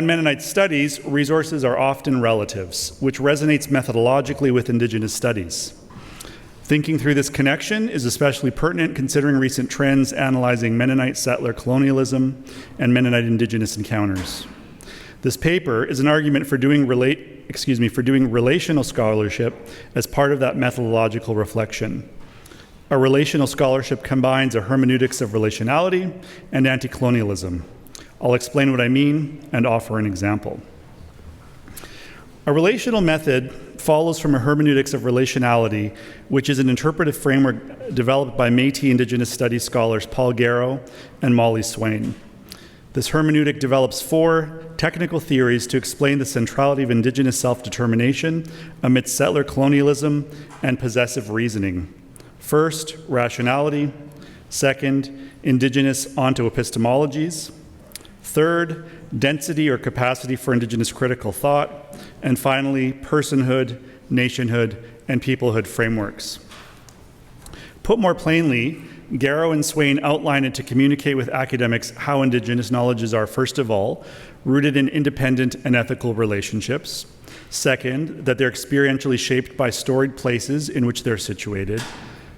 In Mennonite studies, resources are often relatives, which resonates methodologically with Indigenous studies. Thinking through this connection is especially pertinent considering recent trends analyzing Mennonite settler colonialism and Mennonite Indigenous encounters. This paper is an argument for doing relational scholarship as part of that methodological reflection. A relational scholarship combines a hermeneutics of relationality and anti-colonialism. I'll explain what I mean and offer an example. A relational method follows from a hermeneutics of relationality, which is an interpretive framework developed by Métis Indigenous Studies scholars Paul Garrow and Molly Swain. This hermeneutic develops 4 technical theories to explain the centrality of Indigenous self-determination amidst settler colonialism and possessive reasoning. First, rationality. Second, Indigenous ontoepistemologies. Third, density or capacity for Indigenous critical thought. And finally, personhood, nationhood, and peoplehood frameworks. Put more plainly, Garrow and Swain outline it to communicate with academics how Indigenous knowledges are, first of all, rooted in independent and ethical relationships. Second, that they're experientially shaped by storied places in which they're situated.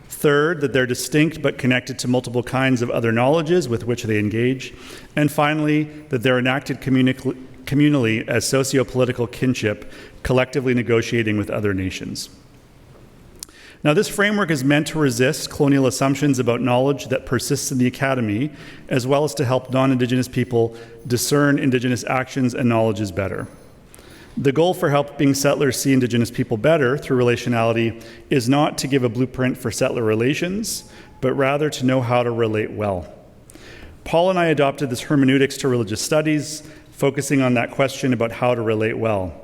Third, that they're distinct but connected to multiple kinds of other knowledges with which they engage. And finally, that they're enacted communally as socio-political kinship, collectively negotiating with other nations. Now, this framework is meant to resist colonial assumptions about knowledge that persists in the academy, as well as to help non-Indigenous people discern Indigenous actions and knowledges better. The goal for helping settlers see Indigenous people better through relationality is not to give a blueprint for settler relations, but rather to know how to relate well. Paul and I adopted this hermeneutics to religious studies, focusing on that question about how to relate well.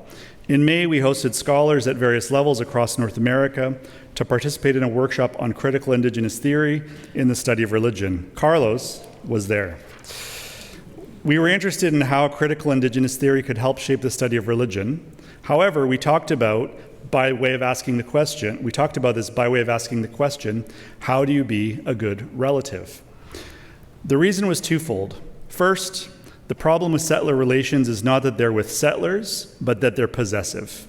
In May, we hosted scholars at various levels across North America to participate in a workshop on critical Indigenous theory in the study of religion. Carlos was there. We were interested in how critical Indigenous theory could help shape the study of religion. However, we talked about this by way of asking the question, how do you be a good relative? The reason was twofold. First, the problem with settler relations is not that they're with settlers, but that they're possessive.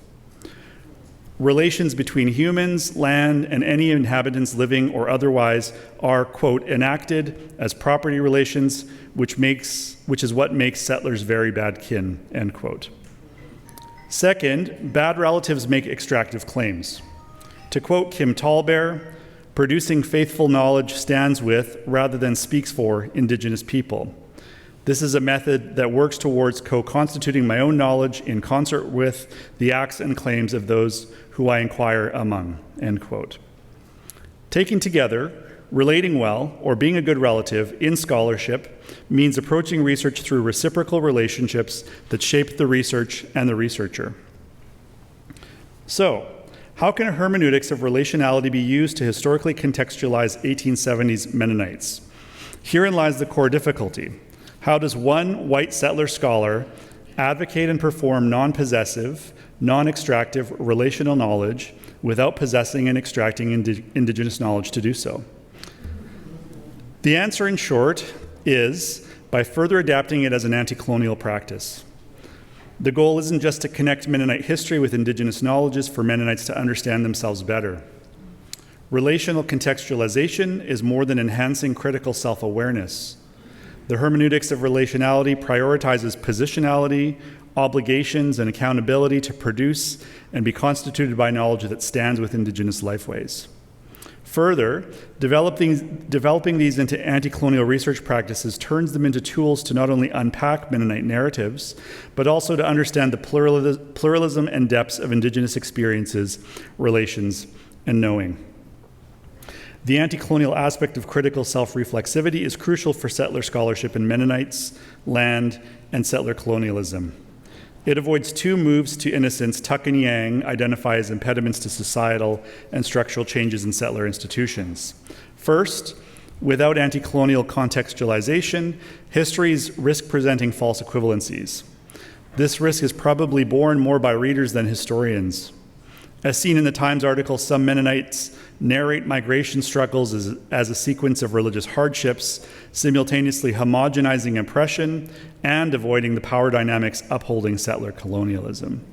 Relations between humans, land, and any inhabitants living or otherwise are, quote, enacted as property relations, which is what makes settlers very bad kin, end quote. Second, bad relatives make extractive claims. To quote Kim Tallbear, producing faithful knowledge stands with, rather than speaks for, Indigenous people. This is a method that works towards co-constituting my own knowledge in concert with the acts and claims of those who I inquire among, end quote. Taken together, relating well, or being a good relative in scholarship means approaching research through reciprocal relationships that shape the research and the researcher. So, how can a hermeneutics of relationality be used to historically contextualize 1870s Mennonites? Herein lies the core difficulty. How does one white settler scholar advocate and perform non-possessive, non-extractive relational knowledge without possessing and extracting Indigenous knowledge to do so? The answer, in short, is by further adapting it as an anti-colonial practice. The goal isn't just to connect Mennonite history with Indigenous knowledges for Mennonites to understand themselves better. Relational contextualization is more than enhancing critical self-awareness. The hermeneutics of relationality prioritizes positionality, obligations, and accountability to produce and be constituted by knowledge that stands with Indigenous lifeways. Further, developing these into anti-colonial research practices turns them into tools to not only unpack Mennonite narratives, but also to understand the pluralism and depths of Indigenous experiences, relations, and knowing. The anti-colonial aspect of critical self-reflexivity is crucial for settler scholarship in Mennonites, land, and settler colonialism. It avoids 2 moves to innocence Tuck and Yang identify as impediments to societal and structural changes in settler institutions. First, without anti-colonial contextualization, histories risk presenting false equivalencies. This risk is probably borne more by readers than historians. As seen in the Times article, some Mennonites narrate migration struggles as a sequence of religious hardships, simultaneously homogenizing oppression and avoiding the power dynamics upholding settler colonialism.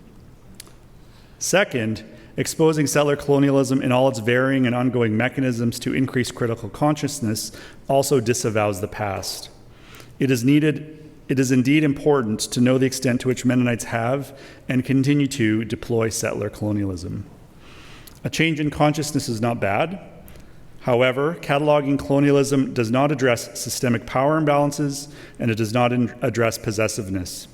Second, exposing settler colonialism in all its varying and ongoing mechanisms to increase critical consciousness also disavows the past. It is indeed important to know the extent to which Mennonites have and continue to deploy settler colonialism. A change in consciousness is not bad. However, cataloging colonialism does not address systemic power imbalances, and it does not address possessiveness.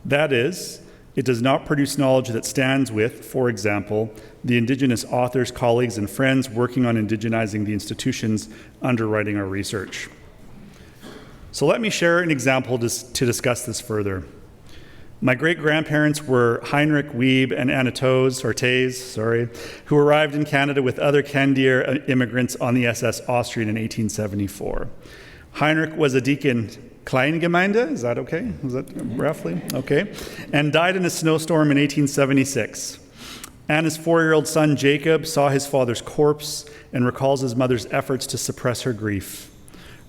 That is, it does not produce knowledge that stands with, for example, the Indigenous authors, colleagues, and friends working on indigenizing the institutions underwriting our research. So let me share an example to discuss this further. My great-grandparents were Heinrich, Wiebe, and Anatole Ortiz, who arrived in Canada with other Canadian immigrants on the SS Austrian in 1874. Heinrich was a deacon Kleingemeinde, is that okay? Is that roughly? Okay. And died in a snowstorm in 1876. Anna's 4-year-old son Jacob saw his father's corpse and recalls his mother's efforts to suppress her grief.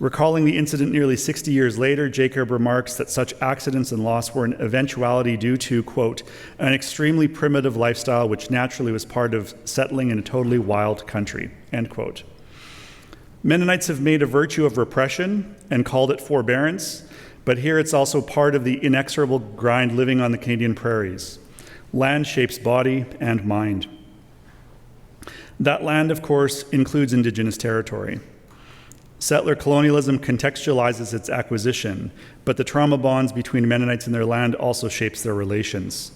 Recalling the incident nearly 60 years later, Jacob remarks that such accidents and loss were an eventuality due to, quote, an extremely primitive lifestyle which naturally was part of settling in a totally wild country, end quote. Mennonites have made a virtue of repression and called it forbearance, but here it's also part of the inexorable grind living on the Canadian prairies. Land shapes body and mind. That land, of course, includes Indigenous territory. Settler colonialism contextualizes its acquisition, but the trauma bonds between Mennonites and their land also shapes their relations.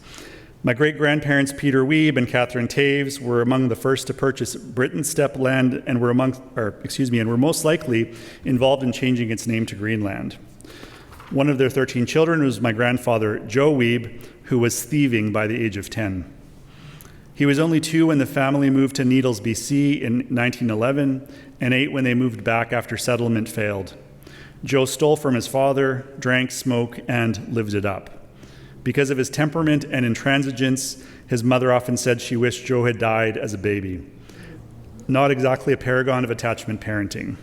My great-grandparents Peter Wiebe and Catherine Taves were among the first to purchase Britain steppe land and were most likely involved in changing its name to Greenland. One of their 13 children was my grandfather Joe Wiebe, who was thieving by the age of 10. He was only 2 when the family moved to Needles, BC in 1911, and 8 when they moved back after settlement failed. Joe stole from his father, drank, smoked, and lived it up. Because of his temperament and intransigence, his mother often said she wished Joe had died as a baby. Not exactly a paragon of attachment parenting.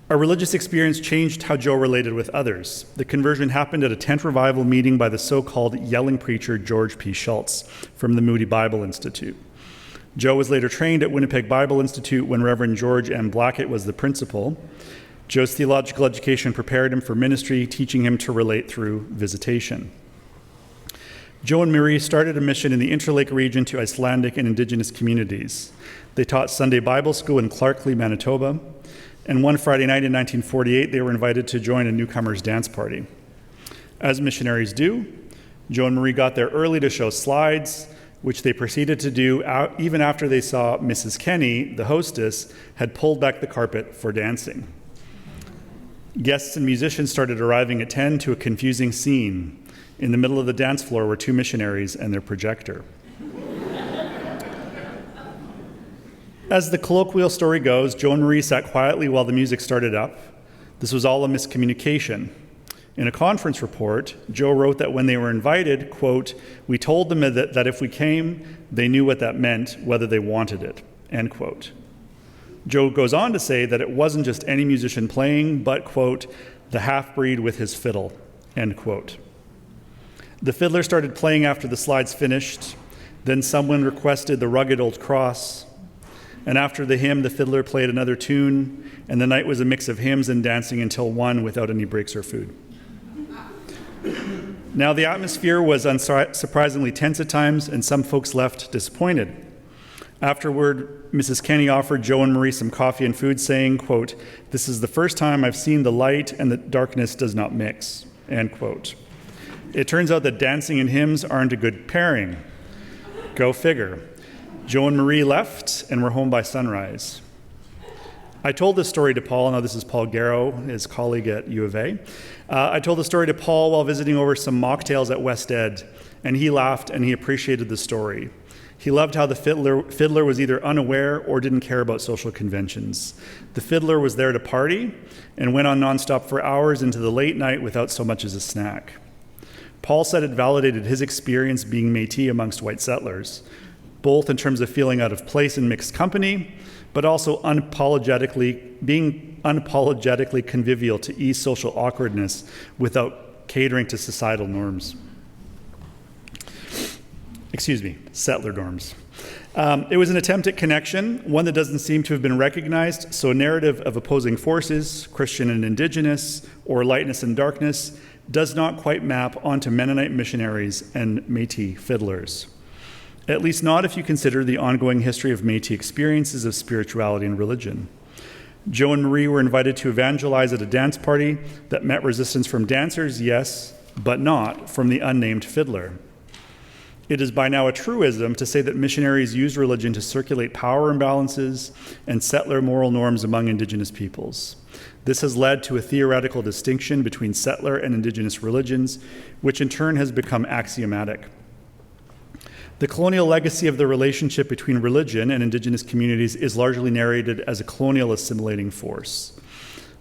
Our religious experience changed how Joe related with others. The conversion happened at a tent revival meeting by the so-called yelling preacher George P. Schultz from the Moody Bible Institute. Joe was later trained at Winnipeg Bible Institute when Reverend George M. Blackett was the principal. Joe's theological education prepared him for ministry, teaching him to relate through visitation. Joe and Marie started a mission in the Interlake region to Icelandic and Indigenous communities. They taught Sunday Bible school in Clarkley, Manitoba, and one Friday night in 1948, they were invited to join a newcomers' dance party. As missionaries do, Joe and Marie got there early to show slides, which they proceeded to do even after they saw Mrs. Kenny, the hostess, had pulled back the carpet for dancing. Guests and musicians started arriving at 10 to a confusing scene. In the middle of the dance floor were 2 missionaries and their projector. As the colloquial story goes, Joe and Marie sat quietly while the music started up. This was all a miscommunication. In a conference report, Joe wrote that when they were invited, quote, we told them that if we came, they knew what that meant, whether they wanted it, end quote. Joe goes on to say that it wasn't just any musician playing, but, quote, the half-breed with his fiddle, end quote. The fiddler started playing after the slides finished. Then someone requested the Rugged Old Cross. And after the hymn, the fiddler played another tune, and the night was a mix of hymns and dancing until 1 without any breaks or food. Now, the atmosphere was unsurprisingly tense at times, and some folks left disappointed. Afterward, Mrs. Kenny offered Joe and Marie some coffee and food, saying, quote, this is the first time I've seen the light and the darkness does not mix, end quote. It turns out that dancing and hymns aren't a good pairing. Go figure. Joe and Marie left and were home by sunrise. I told this story to Paul. Now, this is Paul Garrow, his colleague at U of A. I told the story to Paul while visiting over some mocktails at West Ed, and he laughed and he appreciated the story. He loved how the fiddler was either unaware or didn't care about social conventions. The fiddler was there to party and went on nonstop for hours into the late night without so much as a snack. Paul said it validated his experience being Métis amongst white settlers. both in terms of feeling out of place in mixed company, but also being unapologetically convivial to ease social awkwardness without catering to societal norms. Settler norms. It was an attempt at connection, one that doesn't seem to have been recognized, so a narrative of opposing forces, Christian and Indigenous, or lightness and darkness, does not quite map onto Mennonite missionaries and Métis fiddlers. At least not if you consider the ongoing history of Métis experiences of spirituality and religion. Joe and Marie were invited to evangelize at a dance party that met resistance from dancers, yes, but not from the unnamed fiddler. It is by now a truism to say that missionaries used religion to circulate power imbalances and settler moral norms among Indigenous peoples. This has led to a theoretical distinction between settler and Indigenous religions, which in turn has become axiomatic. The colonial legacy of the relationship between religion and Indigenous communities is largely narrated as a colonial assimilating force.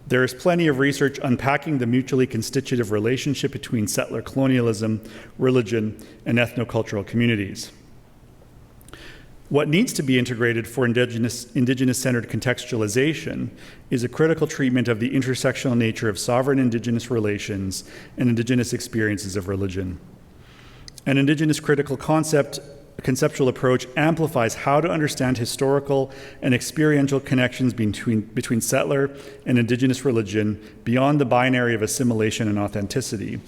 There is plenty of research unpacking the mutually constitutive relationship between settler colonialism, religion, and ethnocultural communities. What needs to be integrated for Indigenous-centered contextualization is a critical treatment of the intersectional nature of sovereign Indigenous relations and Indigenous experiences of religion. An Indigenous critical conceptual approach amplifies how to understand historical and experiential connections between settler and Indigenous religion beyond the binary of assimilation and authenticity,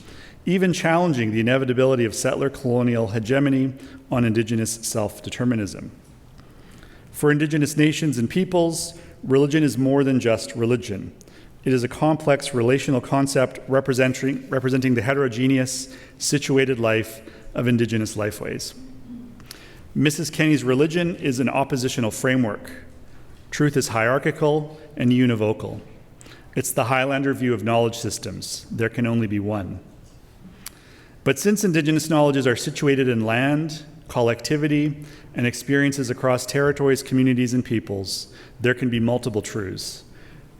even challenging the inevitability of settler colonial hegemony on Indigenous self-determinism. For Indigenous nations and peoples, religion is more than just religion. It is a complex relational concept representing the heterogeneous, situated life of Indigenous lifeways. Mrs. Kenney's religion is an oppositional framework. Truth is hierarchical and univocal. It's the Highlander view of knowledge systems. There can only be one. But since Indigenous knowledges are situated in land, collectivity, and experiences across territories, communities, and peoples, there can be multiple truths.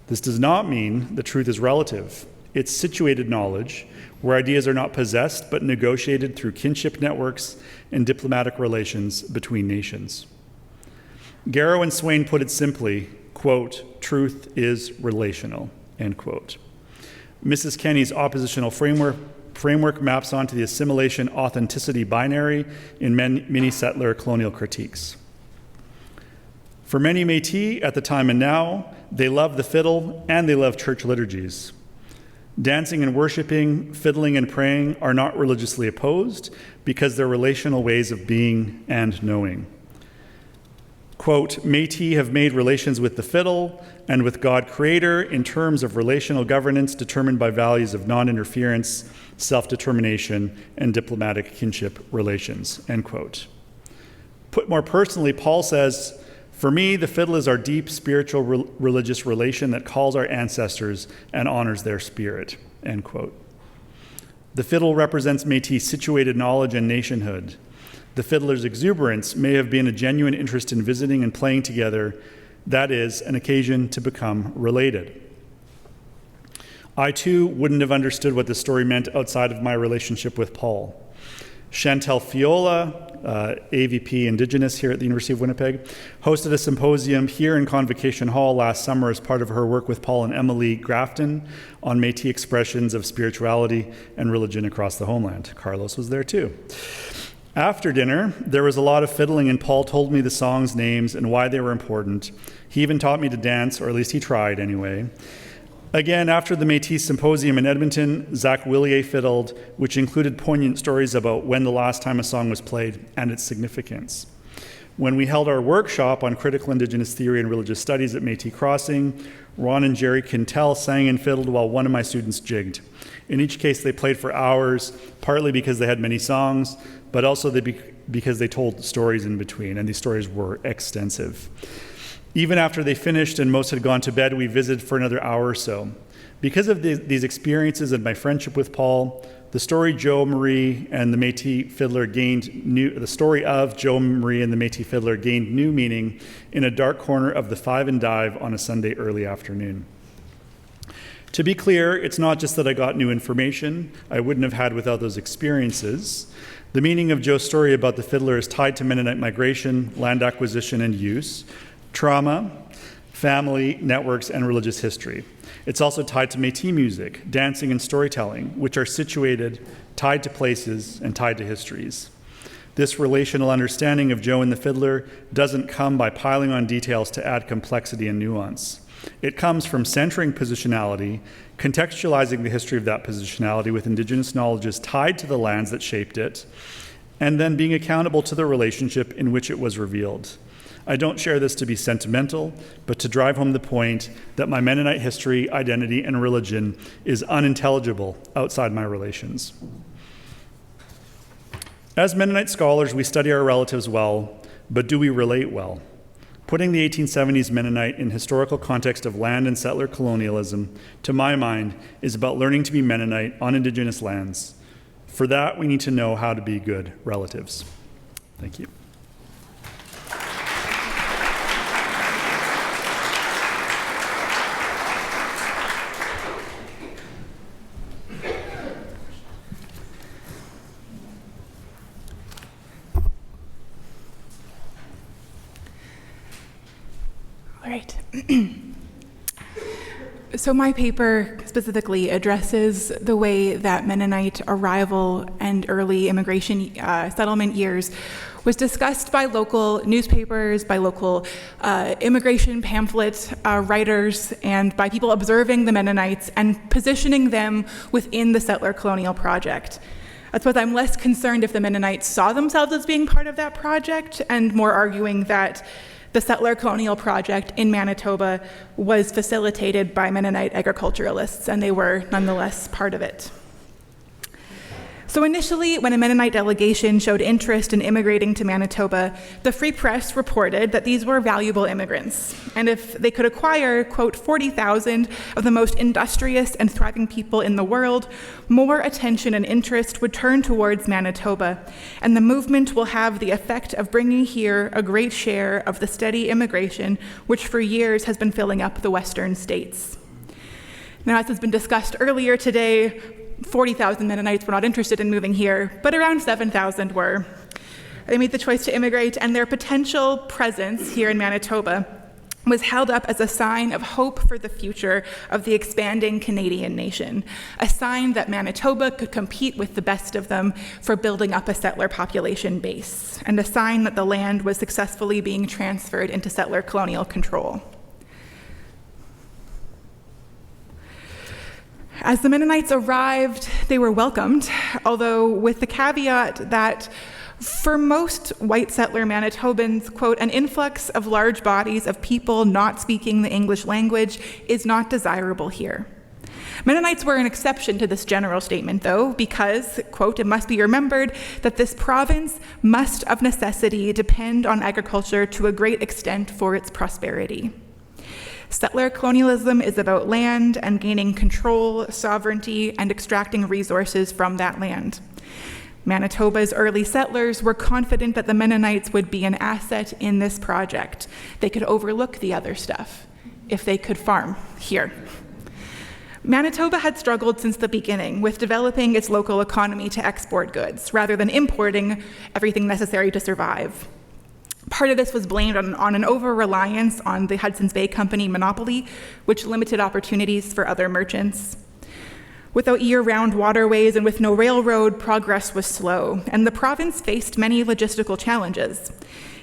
This does not mean the truth is relative. It's situated knowledge, where ideas are not possessed but negotiated through kinship networks and diplomatic relations between nations. Garrow and Swain put it simply, quote, truth is relational, end quote. Mrs. Kenney's oppositional framework maps onto the assimilation authenticity binary in many settler colonial critiques. For many Métis at the time and now, they love the fiddle and they love church liturgies. Dancing and worshiping, fiddling and praying are not religiously opposed because they're relational ways of being and knowing. Quote, Métis have made relations with the fiddle and with God Creator in terms of relational governance determined by values of non-interference, self-determination, and diplomatic kinship relations, end quote. Put more personally, Paul says, for me, the fiddle is our deep spiritual religious relation that calls our ancestors and honors their spirit, end quote. The fiddle represents Métis' situated knowledge and nationhood. The fiddler's exuberance may have been a genuine interest in visiting and playing together, that is, an occasion to become related. I too wouldn't have understood what this story meant outside of my relationship with Paul. Chantel Fiola, AVP Indigenous here at the University of Winnipeg, hosted a symposium here in Convocation Hall last summer as part of her work with Paul and Emily Grafton on Métis expressions of spirituality and religion across the homeland. Carlos was there too. After dinner, there was a lot of fiddling and Paul told me the songs' names and why they were important. He even taught me to dance, or at least he tried anyway. Again, after the Métis Symposium in Edmonton, Zach Willier fiddled, which included poignant stories about when the last time a song was played and its significance. When we held our workshop on critical Indigenous theory and religious studies at Métis Crossing, Ron and Jerry Quintel sang and fiddled while one of my students jigged. In each case, they played for hours, partly because they had many songs, but also because they told stories in between, and these stories were extensive. Even after they finished and most had gone to bed, we visited for another hour or so. Because of these experiences and my friendship with Paul, the story of Joe Marie and the Métis fiddler gained new meaning in a dark corner of the Five and Dive on a Sunday early afternoon. To be clear, it's not just that I got new information I wouldn't have had without those experiences. The meaning of Joe's story about the fiddler is tied to Mennonite migration, land acquisition and use, trauma, family, networks, and religious history. It's also tied to Métis music, dancing, and storytelling, which are situated, tied to places, and tied to histories. This relational understanding of Joe and the fiddler doesn't come by piling on details to add complexity and nuance. It comes from centering positionality, contextualizing the history of that positionality with Indigenous knowledges tied to the lands that shaped it, and then being accountable to the relationship in which it was revealed. I don't share this to be sentimental, but to drive home the point that my Mennonite history, identity, and religion is unintelligible outside my relations. As Mennonite scholars, we study our relatives well, but do we relate well? Putting the 1870s Mennonite in historical context of land and settler colonialism, to my mind, is about learning to be Mennonite on Indigenous lands. For that, we need to know how to be good relatives. Thank you. All right. So my paper specifically addresses the way that Mennonite arrival and early immigration settlement years was discussed by local newspapers, by local immigration pamphlet writers, and by people observing the Mennonites and positioning them within the settler colonial project. I suppose I'm less concerned if the Mennonites saw themselves as being part of that project, and more arguing that the settler colonial project in Manitoba was facilitated by Mennonite agriculturalists, and they were nonetheless part of it. So initially, when a Mennonite delegation showed interest in immigrating to Manitoba, the Free Press reported that these were valuable immigrants, and if they could acquire, quote, 40,000 of the most industrious and thriving people in the world, more attention and interest would turn towards Manitoba, and the movement will have the effect of bringing here a great share of the steady immigration which for years has been filling up the western states. Now, as has been discussed earlier today, 40,000 Mennonites were not interested in moving here, but around 7,000 were. They made the choice to immigrate, and their potential presence here in Manitoba was held up as a sign of hope for the future of the expanding Canadian nation, a sign that Manitoba could compete with the best of them for building up a settler population base, and a sign that the land was successfully being transferred into settler colonial control. As the Mennonites arrived, they were welcomed, although with the caveat that for most white settler Manitobans, quote, an influx of large bodies of people not speaking the English language is not desirable here. Mennonites were an exception to this general statement, though, because, quote, it must be remembered that this province must of necessity depend on agriculture to a great extent for its prosperity. Settler colonialism is about land and gaining control, sovereignty, and extracting resources from that land. Manitoba's early settlers were confident that the Mennonites would be an asset in this project. They could overlook the other stuff if they could farm here. Manitoba had struggled since the beginning with developing its local economy to export goods rather than importing everything necessary to survive. Part of this was blamed on an over-reliance on the Hudson's Bay Company monopoly, which limited opportunities for other merchants. Without year-round waterways and with no railroad, progress was slow, and the province faced many logistical challenges.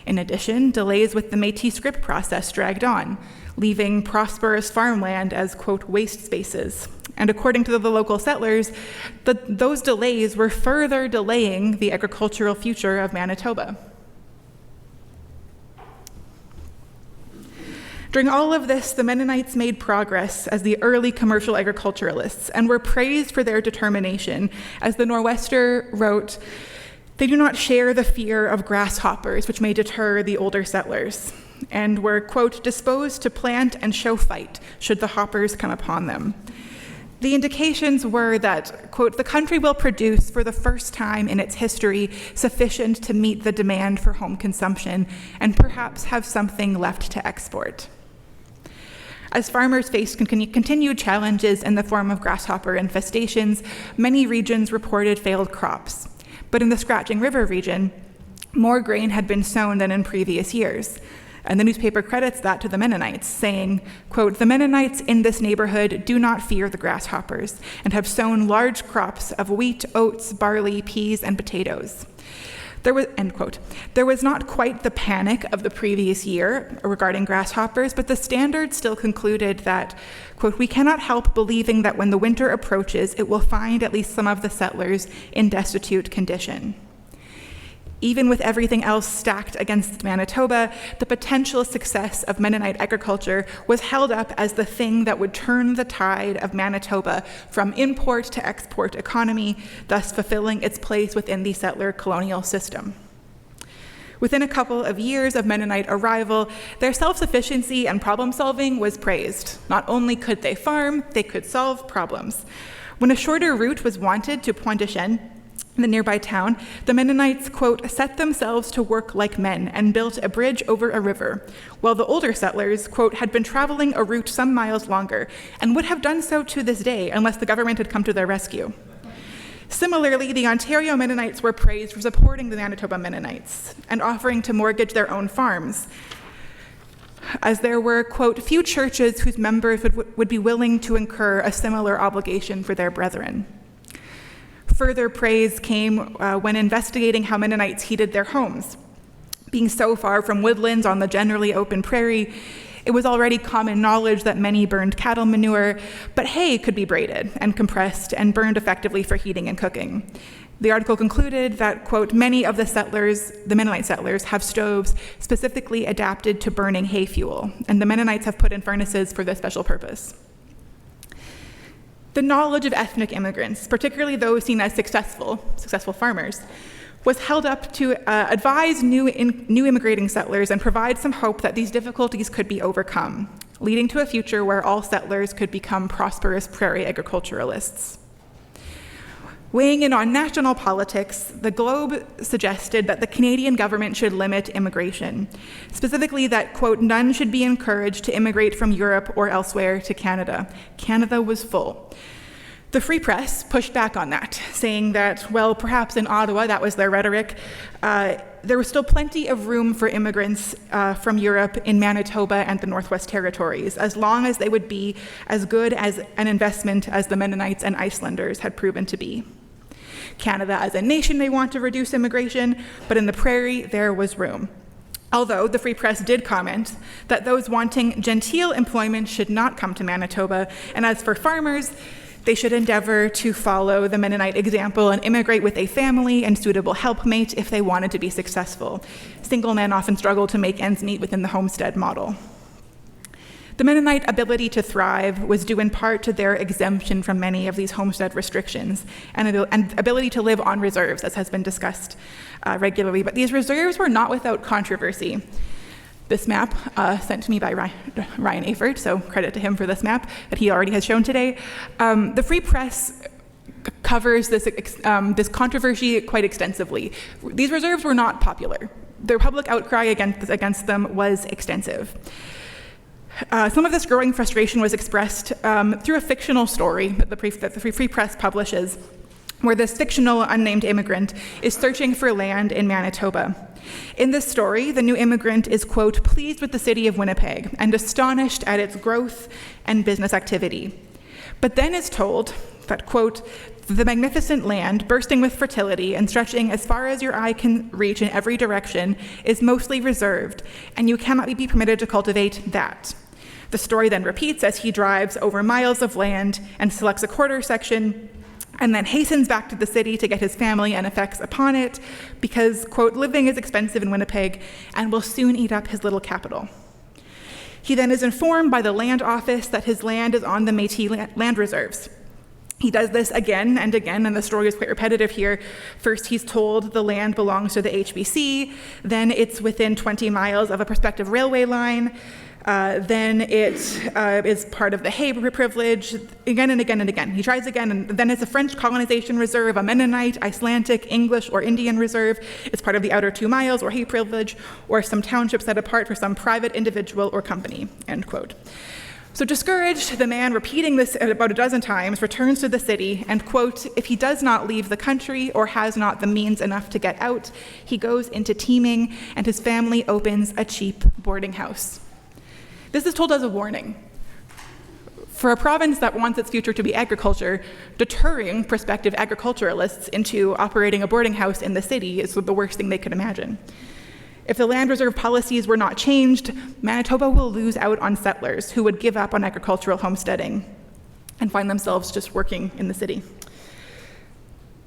In addition, delays with the Métis scrip process dragged on, leaving prosperous farmland as, quote, waste spaces. And according to the local settlers, those delays were further delaying the agricultural future of Manitoba. During all of this, the Mennonites made progress as the early commercial agriculturalists and were praised for their determination. As the Nor'wester wrote, they do not share the fear of grasshoppers, which may deter the older settlers, and were, quote, disposed to plant and show fight should the hoppers come upon them. The indications were that, quote, the country will produce for the first time in its history sufficient to meet the demand for home consumption and perhaps have something left to export. As farmers faced continued challenges in the form of grasshopper infestations, many regions reported failed crops. But in the Scratching River region, more grain had been sown than in previous years. And the newspaper credits that to the Mennonites, saying, quote, "The Mennonites in this neighborhood do not fear the grasshoppers and have sown large crops of wheat, oats, barley, peas, and potatoes." There was, end quote. There was not quite the panic of the previous year regarding grasshoppers, but the Standard still concluded that, quote, "We cannot help believing that when the winter approaches, it will find at least some of the settlers in destitute condition." Even with everything else stacked against Manitoba, the potential success of Mennonite agriculture was held up as the thing that would turn the tide of Manitoba from import to export economy, thus fulfilling its place within the settler colonial system. Within a couple of years of Mennonite arrival, their self-sufficiency and problem-solving was praised. Not only could they farm, they could solve problems. When a shorter route was wanted to Pointe-aux-Chênes, the nearby town, the Mennonites, quote, "set themselves to work like men and built a bridge over a river," while the older settlers, quote, "had been traveling a route some miles longer and would have done so to this day unless the government had come to their rescue." Similarly, the Ontario Mennonites were praised for supporting the Manitoba Mennonites and offering to mortgage their own farms, as there were, quote, "few churches whose members would be willing to incur a similar obligation for their brethren." Further praise came when investigating how Mennonites heated their homes. Being so far from woodlands on the generally open prairie, it was already common knowledge that many burned cattle manure, but hay could be braided and compressed and burned effectively for heating and cooking. The article concluded that, quote, "many of the settlers, the Mennonite settlers, have stoves specifically adapted to burning hay fuel, and the Mennonites have put in furnaces for this special purpose." The knowledge of ethnic immigrants, particularly those seen as successful farmers, was held up to advise new immigrating settlers and provide some hope that these difficulties could be overcome, leading to a future where all settlers could become prosperous prairie agriculturalists. Weighing in on national politics, the Globe suggested that the Canadian government should limit immigration, specifically that, quote, "none should be encouraged to immigrate from Europe or elsewhere to Canada. Canada was full." The Free Press pushed back on that, saying that, well, perhaps in Ottawa, that was their rhetoric, there was still plenty of room for immigrants from Europe in Manitoba and the Northwest Territories, as long as they would be as good as an investment as the Mennonites and Icelanders had proven to be. Canada as a nation may want to reduce immigration, but in the prairie, there was room. Although the Free Press did comment that those wanting genteel employment should not come to Manitoba, and as for farmers, they should endeavor to follow the Mennonite example and immigrate with a family and suitable helpmate if they wanted to be successful. Single men often struggle to make ends meet within the homestead model. The Mennonite ability to thrive was due in part to their exemption from many of these homestead restrictions and ability to live on reserves, as has been discussed regularly. But these reserves were not without controversy. This map, sent to me by Ryan Hiebert, so credit to him for this map that he already has shown today. The Free Press covers this controversy quite extensively. These reserves were not popular. The public outcry against them was extensive. Some of this growing frustration was expressed through a fictional story that the Free Press publishes, where this fictional unnamed immigrant is searching for land in Manitoba. In this story, the new immigrant is, quote, "pleased with the city of Winnipeg and astonished at its growth and business activity," but then is told that, quote, "the magnificent land, bursting with fertility and stretching as far as your eye can reach in every direction, is mostly reserved, and you cannot be permitted to cultivate that." The story then repeats as he drives over miles of land and selects a quarter section and then hastens back to the city to get his family and effects upon it because, quote, "living is expensive in Winnipeg and will soon eat up his little capital." He then is informed by the land office that his land is on the Métis land reserves. He does this again and again, and the story is quite repetitive here. First, he's told the land belongs to the HBC, then it's within 20 miles of a prospective railway line, then it is part of the Hiebert privilege, again and again and again. He tries again, and then it's a French colonization reserve, a Mennonite, Icelandic, English, or Indian reserve. It's part of the outer 2 miles, or Hay privilege, or some township set apart for some private individual or company, end quote. So discouraged, the man, repeating this about a dozen times, returns to the city and, quote, if he does not leave the country or has not the means enough to get out, he goes into teeming and his family opens a cheap boarding house. This is told as a warning. For a province that wants its future to be agriculture, deterring prospective agriculturalists into operating a boarding house in the city is the worst thing they could imagine. If the land reserve policies were not changed, Manitoba will lose out on settlers who would give up on agricultural homesteading and find themselves just working in the city.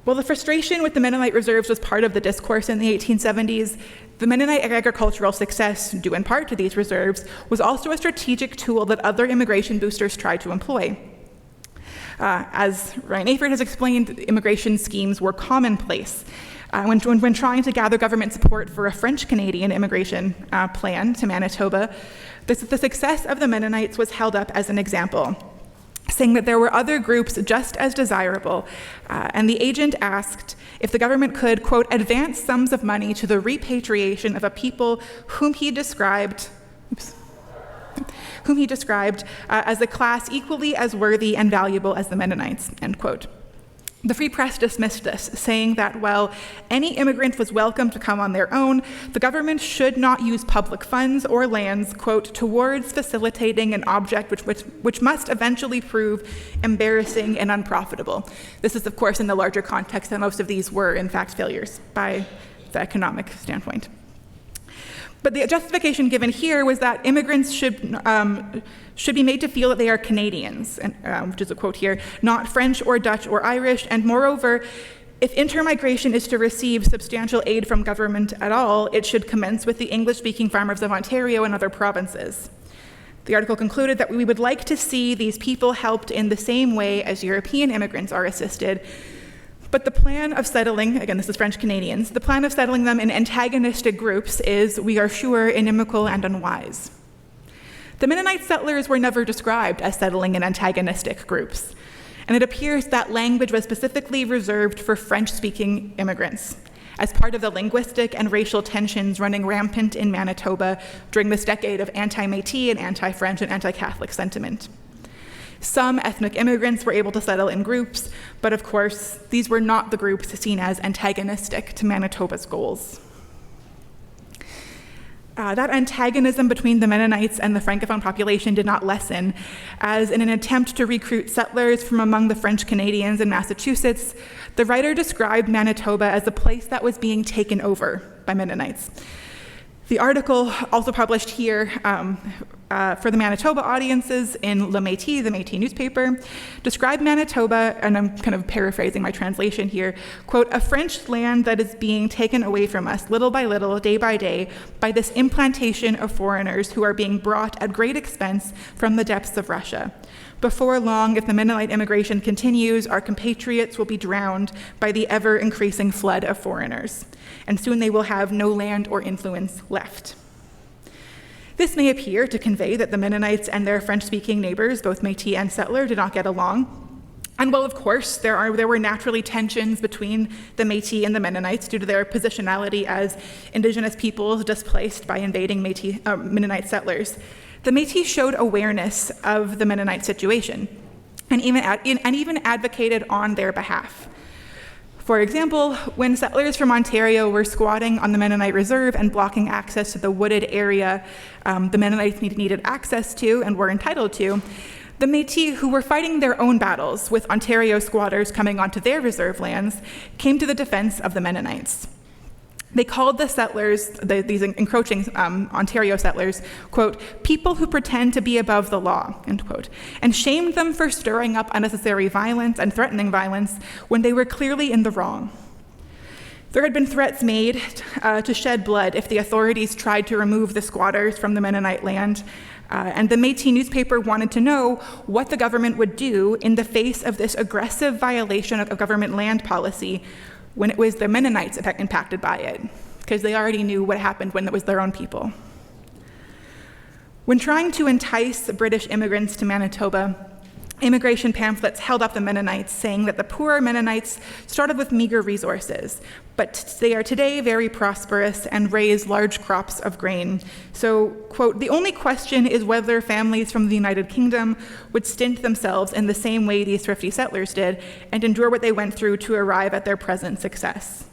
While the frustration with the Mennonite reserves was part of the discourse in the 1870s, the Mennonite agricultural success, due in part to these reserves, was also a strategic tool that other immigration boosters tried to employ. As Ryan Aford has explained, immigration schemes were commonplace. When trying to gather government support for a French-Canadian immigration plan to Manitoba, the success of the Mennonites was held up as an example, saying that there were other groups just as desirable, and the agent asked if the government could, quote, advance sums of money to the repatriation of a people whom he described as a class equally as worthy and valuable as the Mennonites, end quote. The Free Press dismissed this, saying that while any immigrant was welcome to come on their own, the government should not use public funds or lands, quote, towards facilitating an object which must eventually prove embarrassing and unprofitable. This is, of course, in the larger context that most of these were, in fact, failures by the economic standpoint. But the justification given here was that immigrants should be made to feel that they are Canadians, which is a quote here, not French or Dutch or Irish, and moreover, if intermigration is to receive substantial aid from government at all, it should commence with the English-speaking farmers of Ontario and other provinces. The article concluded that we would like to see these people helped in the same way as European immigrants are assisted, but the plan of settling, again, this is French Canadians, the plan of settling them in antagonistic groups is, we are sure, inimical and unwise. The Mennonite settlers were never described as settling in antagonistic groups, and it appears that language was specifically reserved for French-speaking immigrants as part of the linguistic and racial tensions running rampant in Manitoba during this decade of anti-Métis and anti-French and anti-Catholic sentiment. Some ethnic immigrants were able to settle in groups, but of course, these were not the groups seen as antagonistic to Manitoba's goals. That antagonism between the Mennonites and the Francophone population did not lessen, as in an attempt to recruit settlers from among the French Canadians in Massachusetts, the writer described Manitoba as a place that was being taken over by Mennonites. The article, also published here for the Manitoba audiences in Le Métis, the Métis newspaper, described Manitoba, and I'm kind of paraphrasing my translation here, quote, a French land that is being taken away from us little by little, day by day, by this implantation of foreigners who are being brought at great expense from the depths of Russia. Before long, if the Mennonite immigration continues, our compatriots will be drowned by the ever-increasing flood of foreigners, and soon they will have no land or influence left. This may appear to convey that the Mennonites and their French-speaking neighbors, both Métis and settler, did not get along. And while, of course, there were naturally tensions between the Métis and the Mennonites due to their positionality as Indigenous peoples displaced by invading Mennonite settlers, the Métis showed awareness of the Mennonite situation and even advocated on their behalf. For example, when settlers from Ontario were squatting on the Mennonite Reserve and blocking access to the wooded area the Mennonites needed access to and were entitled to, the Métis, who were fighting their own battles with Ontario squatters coming onto their reserve lands, came to the defense of the Mennonites. They called the settlers, these encroaching Ontario settlers, quote, people who pretend to be above the law, end quote, and shamed them for stirring up unnecessary violence and threatening violence when they were clearly in the wrong. There had been threats made to shed blood if the authorities tried to remove the squatters from the Mennonite land, and the Métis newspaper wanted to know what the government would do in the face of this aggressive violation of government land policy when it was the Mennonites impacted by it, because they already knew what happened when it was their own people. When trying to entice British immigrants to Manitoba, immigration pamphlets held up the Mennonites, saying that the poor Mennonites started with meager resources, but they are today very prosperous and raise large crops of grain. So, quote, "The only question is whether families from the United Kingdom would stint themselves in the same way these thrifty settlers did and endure what they went through to arrive at their present success.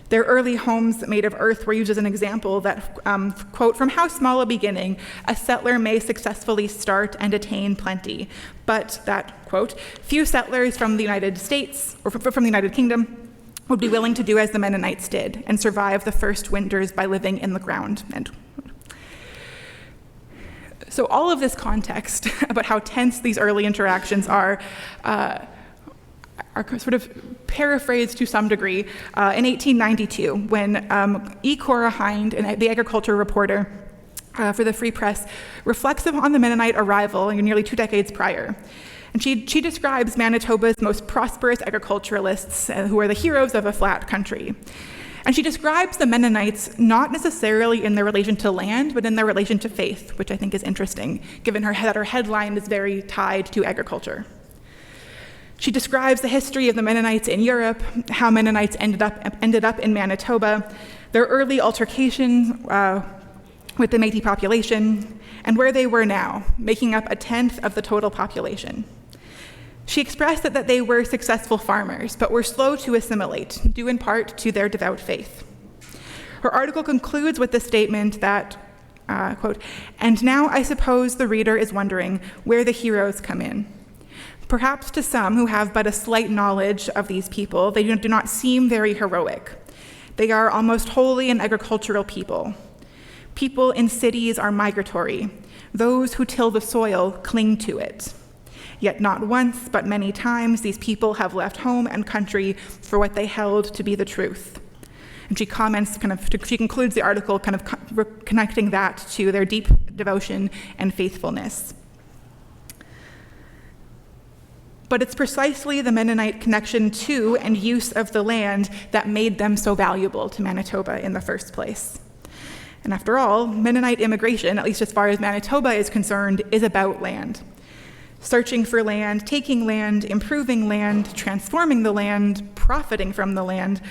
Their early homes made of earth were used as an example that, quote, from how small a beginning a settler may successfully start and attain plenty, but that, quote, few settlers from the United States or from the United Kingdom would be willing to do as the Mennonites did and survive the first winters by living in the ground." End. So all of this context about how tense these early interactions are sort of paraphrased to some degree in 1892 when E. Cora Hind, the agriculture reporter for the Free Press, reflects on the Mennonite arrival nearly 2 decades prior. And she describes Manitoba's most prosperous agriculturalists, who are the heroes of a flat country. And she describes the Mennonites not necessarily in their relation to land, but in their relation to faith, which I think is interesting, given that her headline is very tied to agriculture. She describes the history of the Mennonites in Europe, how Mennonites ended up in Manitoba, their early altercation with the Métis population, and where they were now, making up 1/10 of the total population. She expressed that they were successful farmers, but were slow to assimilate, due in part to their devout faith. Her article concludes with the statement that, quote, "And now I suppose the reader is wondering where the heroes come in. Perhaps to some who have but a slight knowledge of these people, they do not seem very heroic. They are almost wholly an agricultural people. People in cities are migratory. Those who till the soil cling to it. Yet not once, but many times, these people have left home and country for what they held to be the truth." And she comments, she concludes the article connecting that to their deep devotion and faithfulness. But it's precisely the Mennonite connection to and use of the land that made them so valuable to Manitoba in the first place. And after all, Mennonite immigration, at least as far as Manitoba is concerned, is about land. Searching for land, taking land, improving land, transforming the land, profiting from the land,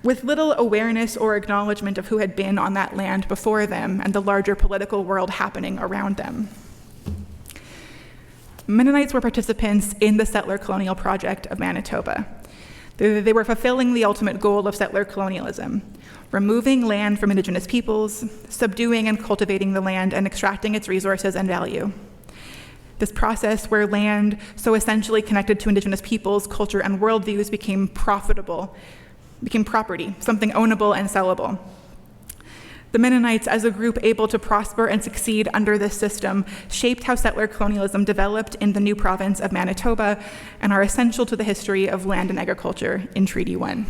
with little awareness or acknowledgement of who had been on that land before them and the larger political world happening around them. Mennonites were participants in the settler colonial project of Manitoba. They were fulfilling the ultimate goal of settler colonialism, removing land from Indigenous peoples, subduing and cultivating the land, and extracting its resources and value. This process where land, so essentially connected to Indigenous peoples, culture, and worldviews, became property, something ownable and sellable. The Mennonites, as a group able to prosper and succeed under this system, shaped how settler colonialism developed in the new province of Manitoba and are essential to the history of land and agriculture in Treaty 1.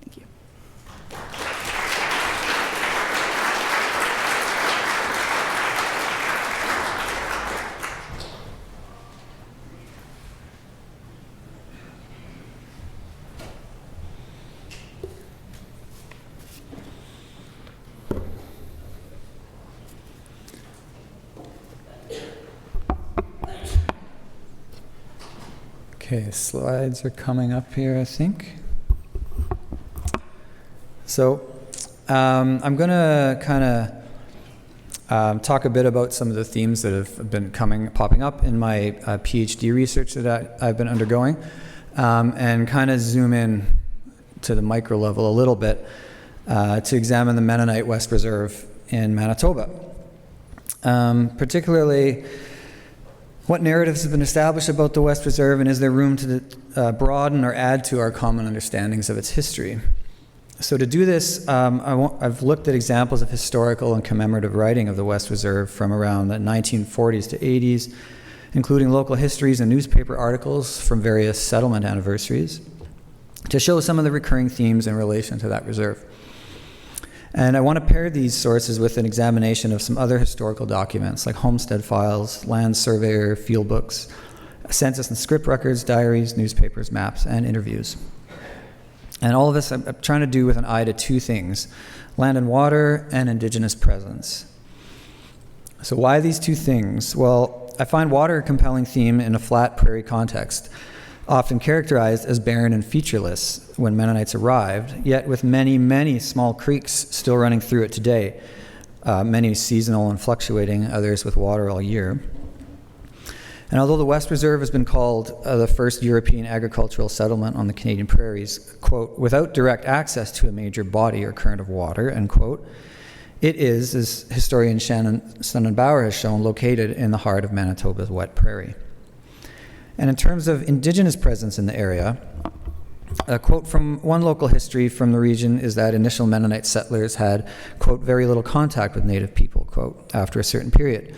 Thank you. Okay, slides are coming up here, I think. So I'm going to kind of talk a bit about some of the themes that have been popping up in my PhD research that I've been undergoing, and kind of zoom in to the micro level a little bit to examine the Mennonite West Reserve in Manitoba. Particularly, what narratives have been established about the West Reserve, and is there room to broaden or add to our common understandings of its history? So to do this, I've looked at examples of historical and commemorative writing of the West Reserve from around the 1940s to 80s, including local histories and newspaper articles from various settlement anniversaries, to show some of the recurring themes in relation to that reserve. And I want to pair these sources with an examination of some other historical documents like homestead files, land surveyor field books, census and script records, diaries, newspapers, maps, and interviews. And all of this I'm trying to do with an eye to two things: land and water and Indigenous presence. So why these two things? Well, I find water a compelling theme in a flat prairie context, often characterized as barren and featureless when Mennonites arrived, yet with many, many small creeks still running through it today, many seasonal and fluctuating, others with water all year. And although the West Reserve has been called the first European agricultural settlement on the Canadian prairies, quote, without direct access to a major body or current of water, end quote, it is, as historian Shannon Sonnenbauer has shown, located in the heart of Manitoba's wet prairie. And in terms of Indigenous presence in the area, a quote from one local history from the region is that initial Mennonite settlers had, quote, very little contact with Native people, quote, after a certain period.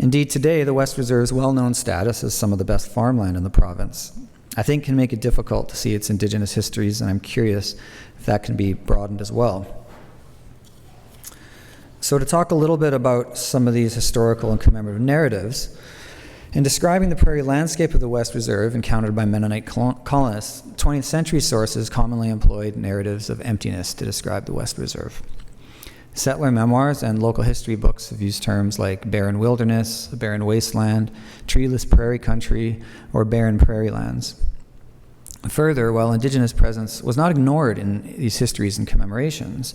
Indeed, today, the West Reserve's well-known status as some of the best farmland in the province, I think, can make it difficult to see its Indigenous histories, and I'm curious if that can be broadened as well. So to talk a little bit about some of these historical and commemorative narratives, in describing the prairie landscape of the West Reserve encountered by Mennonite colonists, 20th century sources commonly employed narratives of emptiness to describe the West Reserve. Settler memoirs and local history books have used terms like barren wilderness, barren wasteland, treeless prairie country, or barren prairielands. Further, while Indigenous presence was not ignored in these histories and commemorations,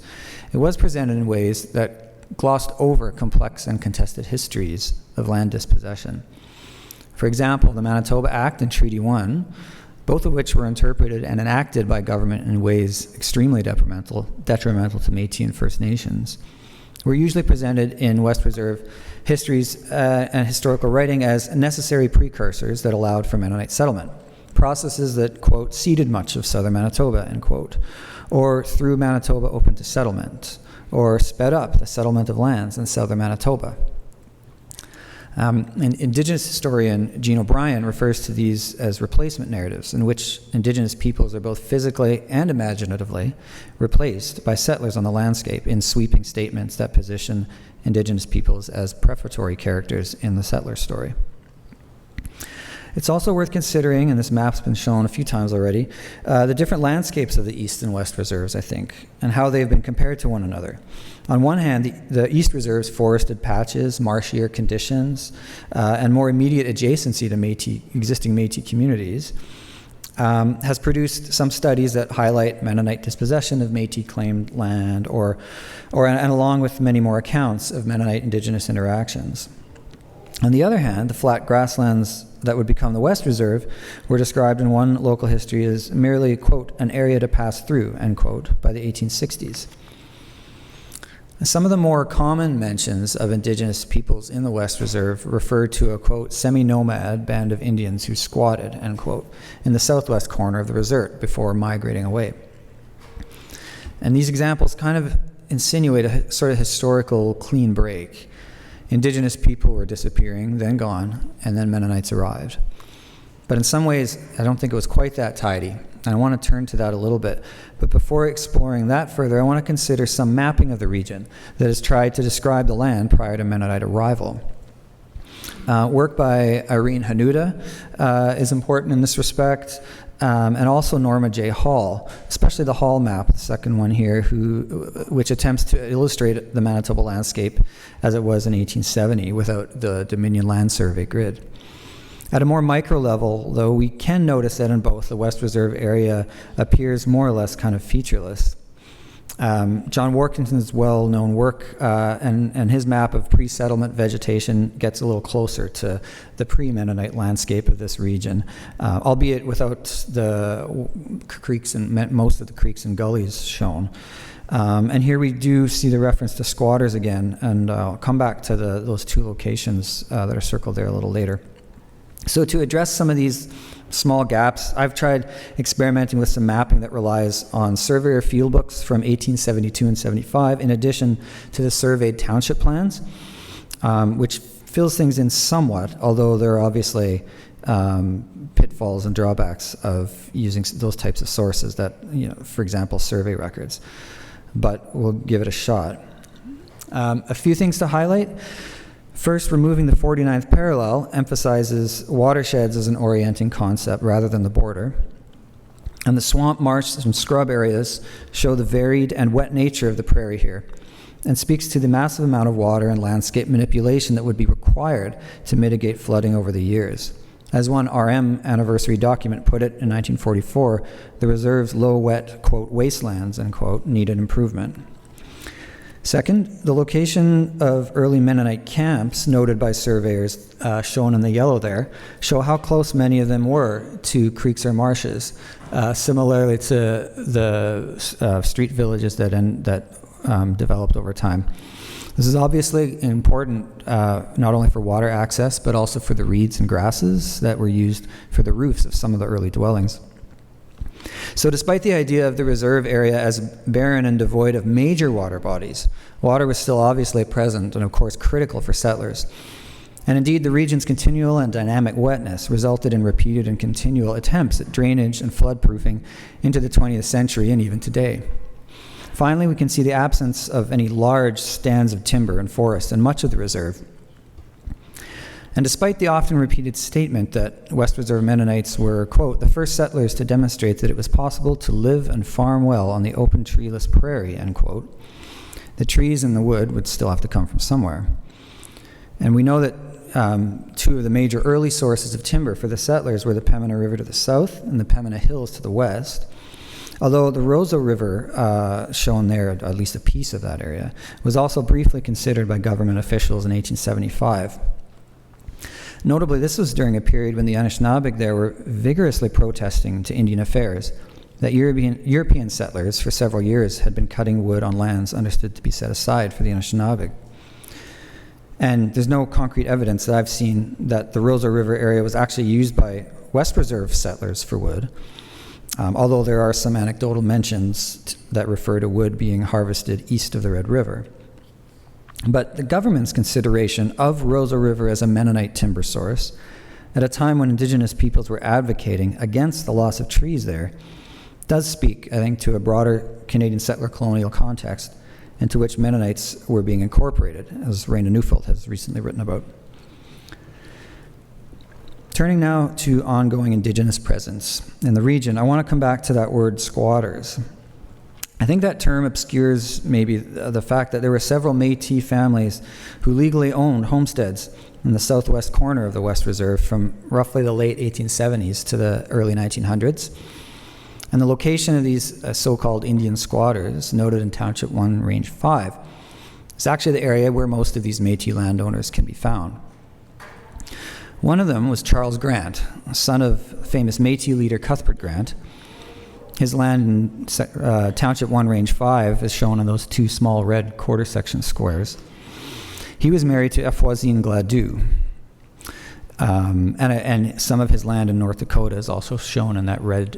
it was presented in ways that glossed over complex and contested histories of land dispossession. For example, the Manitoba Act and Treaty 1, both of which were interpreted and enacted by government in ways extremely detrimental to Métis and First Nations, were usually presented in West Reserve histories and historical writing as necessary precursors that allowed for Mennonite settlement, processes that, quote, ceded much of southern Manitoba, end quote, or threw Manitoba open to settlement, or sped up the settlement of lands in southern Manitoba. And Indigenous historian Jean O'Brien refers to these as replacement narratives, in which Indigenous peoples are both physically and imaginatively replaced by settlers on the landscape in sweeping statements that position Indigenous peoples as prefatory characters in the settler story. It's also worth considering, and this map's been shown a few times already, the different landscapes of the East and West Reserves, I think, and how they've been compared to one another. On one hand, the East Reserve's forested patches, marshier conditions, and more immediate adjacency to existing Métis communities has produced some studies that highlight Mennonite dispossession of Métis-claimed land, and along with many more accounts of Mennonite Indigenous interactions. On the other hand, the flat grasslands that would become the West Reserve were described in one local history as merely, quote, an area to pass through, end quote, by the 1860s. Some of the more common mentions of Indigenous peoples in the West Reserve refer to a, quote, semi-nomad band of Indians who squatted, end quote, in the southwest corner of the reserve before migrating away. And these examples kind of insinuate a sort of historical clean break. Indigenous people were disappearing, then gone, and then Mennonites arrived. But in some ways, I don't think it was quite that tidy, and I want to turn to that a little bit. But before exploring that further, I want to consider some mapping of the region that has tried to describe the land prior to Mennonite arrival. Work by Irene Hanuda is important in this respect, and also Norma J. Hall, especially the Hall map, the second one here, which attempts to illustrate the Manitoba landscape as it was in 1870 without the Dominion Land Survey grid. At a more micro level, though, we can notice that in both, the West Reserve area appears more or less kind of featureless. John Workington's well-known work and his map of pre-settlement vegetation gets a little closer to the pre-Mennonite landscape of this region, albeit without the creeks and most of the creeks and gullies shown. And here we do see the reference to squatters again, and I'll come back to those two locations that are circled there a little later. So to address some of these small gaps, I've tried experimenting with some mapping that relies on surveyor field books from 1872 and 75, in addition to the surveyed township plans, which fills things in somewhat, although there are obviously pitfalls and drawbacks of using those types of sources that, for example, survey records. But we'll give it a shot. A few things to highlight. First, removing the 49th parallel emphasizes watersheds as an orienting concept rather than the border. And the swamp, marsh, and scrub areas show the varied and wet nature of the prairie here. and speaks to the massive amount of water and landscape manipulation that would be required to mitigate flooding over the years. As one RM anniversary document put it in 1944, the reserve's low wet, quote, wastelands, end quote, needed improvement. Second, the location of early Mennonite camps, noted by surveyors, shown in the yellow there, show how close many of them were to creeks or marshes, similarly to the street villages that developed over time. This is obviously important not only for water access, but also for the reeds and grasses that were used for the roofs of some of the early dwellings. So despite the idea of the reserve area as barren and devoid of major water bodies, water was still obviously present and of course critical for settlers. And indeed, the region's continual and dynamic wetness resulted in repeated and continual attempts at drainage and floodproofing into the 20th century and even today. Finally, we can see the absence of any large stands of timber and forest in much of the reserve. And despite the often repeated statement that West Reserve Mennonites were, quote, the first settlers to demonstrate that it was possible to live and farm well on the open treeless prairie, end quote, the trees and the wood would still have to come from somewhere. And we know that two of the major early sources of timber for the settlers were the Pembina River to the south and the Pembina Hills to the west. Although the Roseau River, shown there, at least a piece of that area, was also briefly considered by government officials in 1875. Notably, this was during a period when the Anishinaabe there were vigorously protesting to Indian affairs that European settlers for several years had been cutting wood on lands understood to be set aside for the Anishinaabe. And there's no concrete evidence that I've seen that the Roseau River area was actually used by West Reserve settlers for wood, although there are some anecdotal mentions that refer to wood being harvested east of the Red River. But the government's consideration of Roseau River as a Mennonite timber source, at a time when Indigenous peoples were advocating against the loss of trees there, does speak, I think, to a broader Canadian settler colonial context into which Mennonites were being incorporated, as Raina Neufeld has recently written about. Turning now to ongoing Indigenous presence in the region, I want to come back to that word squatters. I think that term obscures maybe the fact that there were several Métis families who legally owned homesteads in the southwest corner of the West Reserve from roughly the late 1870s to the early 1900s. And the location of these so-called Indian squatters, noted in Township 1, Range 5, is actually the area where most of these Métis landowners can be found. One of them was Charles Grant, son of famous Métis leader Cuthbert Grant. His land in Township 1, Range 5 is shown on those two small red quarter-section squares. He was married to Efwazine Gladue, and some of his land in North Dakota is also shown in that red,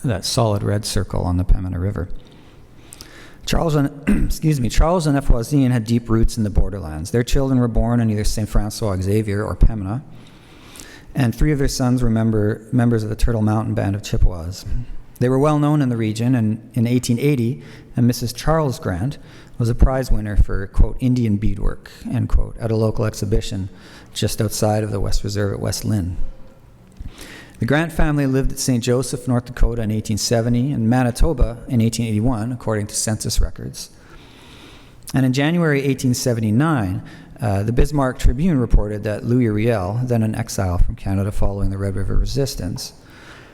that solid red circle on the Pembina River. Charles and Efwazine had deep roots in the borderlands. Their children were born in either St. Francois Xavier or Pembina, and three of their sons were members of the Turtle Mountain Band of Chippewas. They were well known in the region, and in 1880, and Mrs. Charles Grant was a prize winner for, quote, Indian beadwork, end quote, at a local exhibition just outside of the West Reserve at West Lynn. The Grant family lived at St. Joseph, North Dakota in 1870, and Manitoba in 1881, according to census records. And in January 1879, the Bismarck Tribune reported that Louis Riel, then in exile from Canada following the Red River Resistance,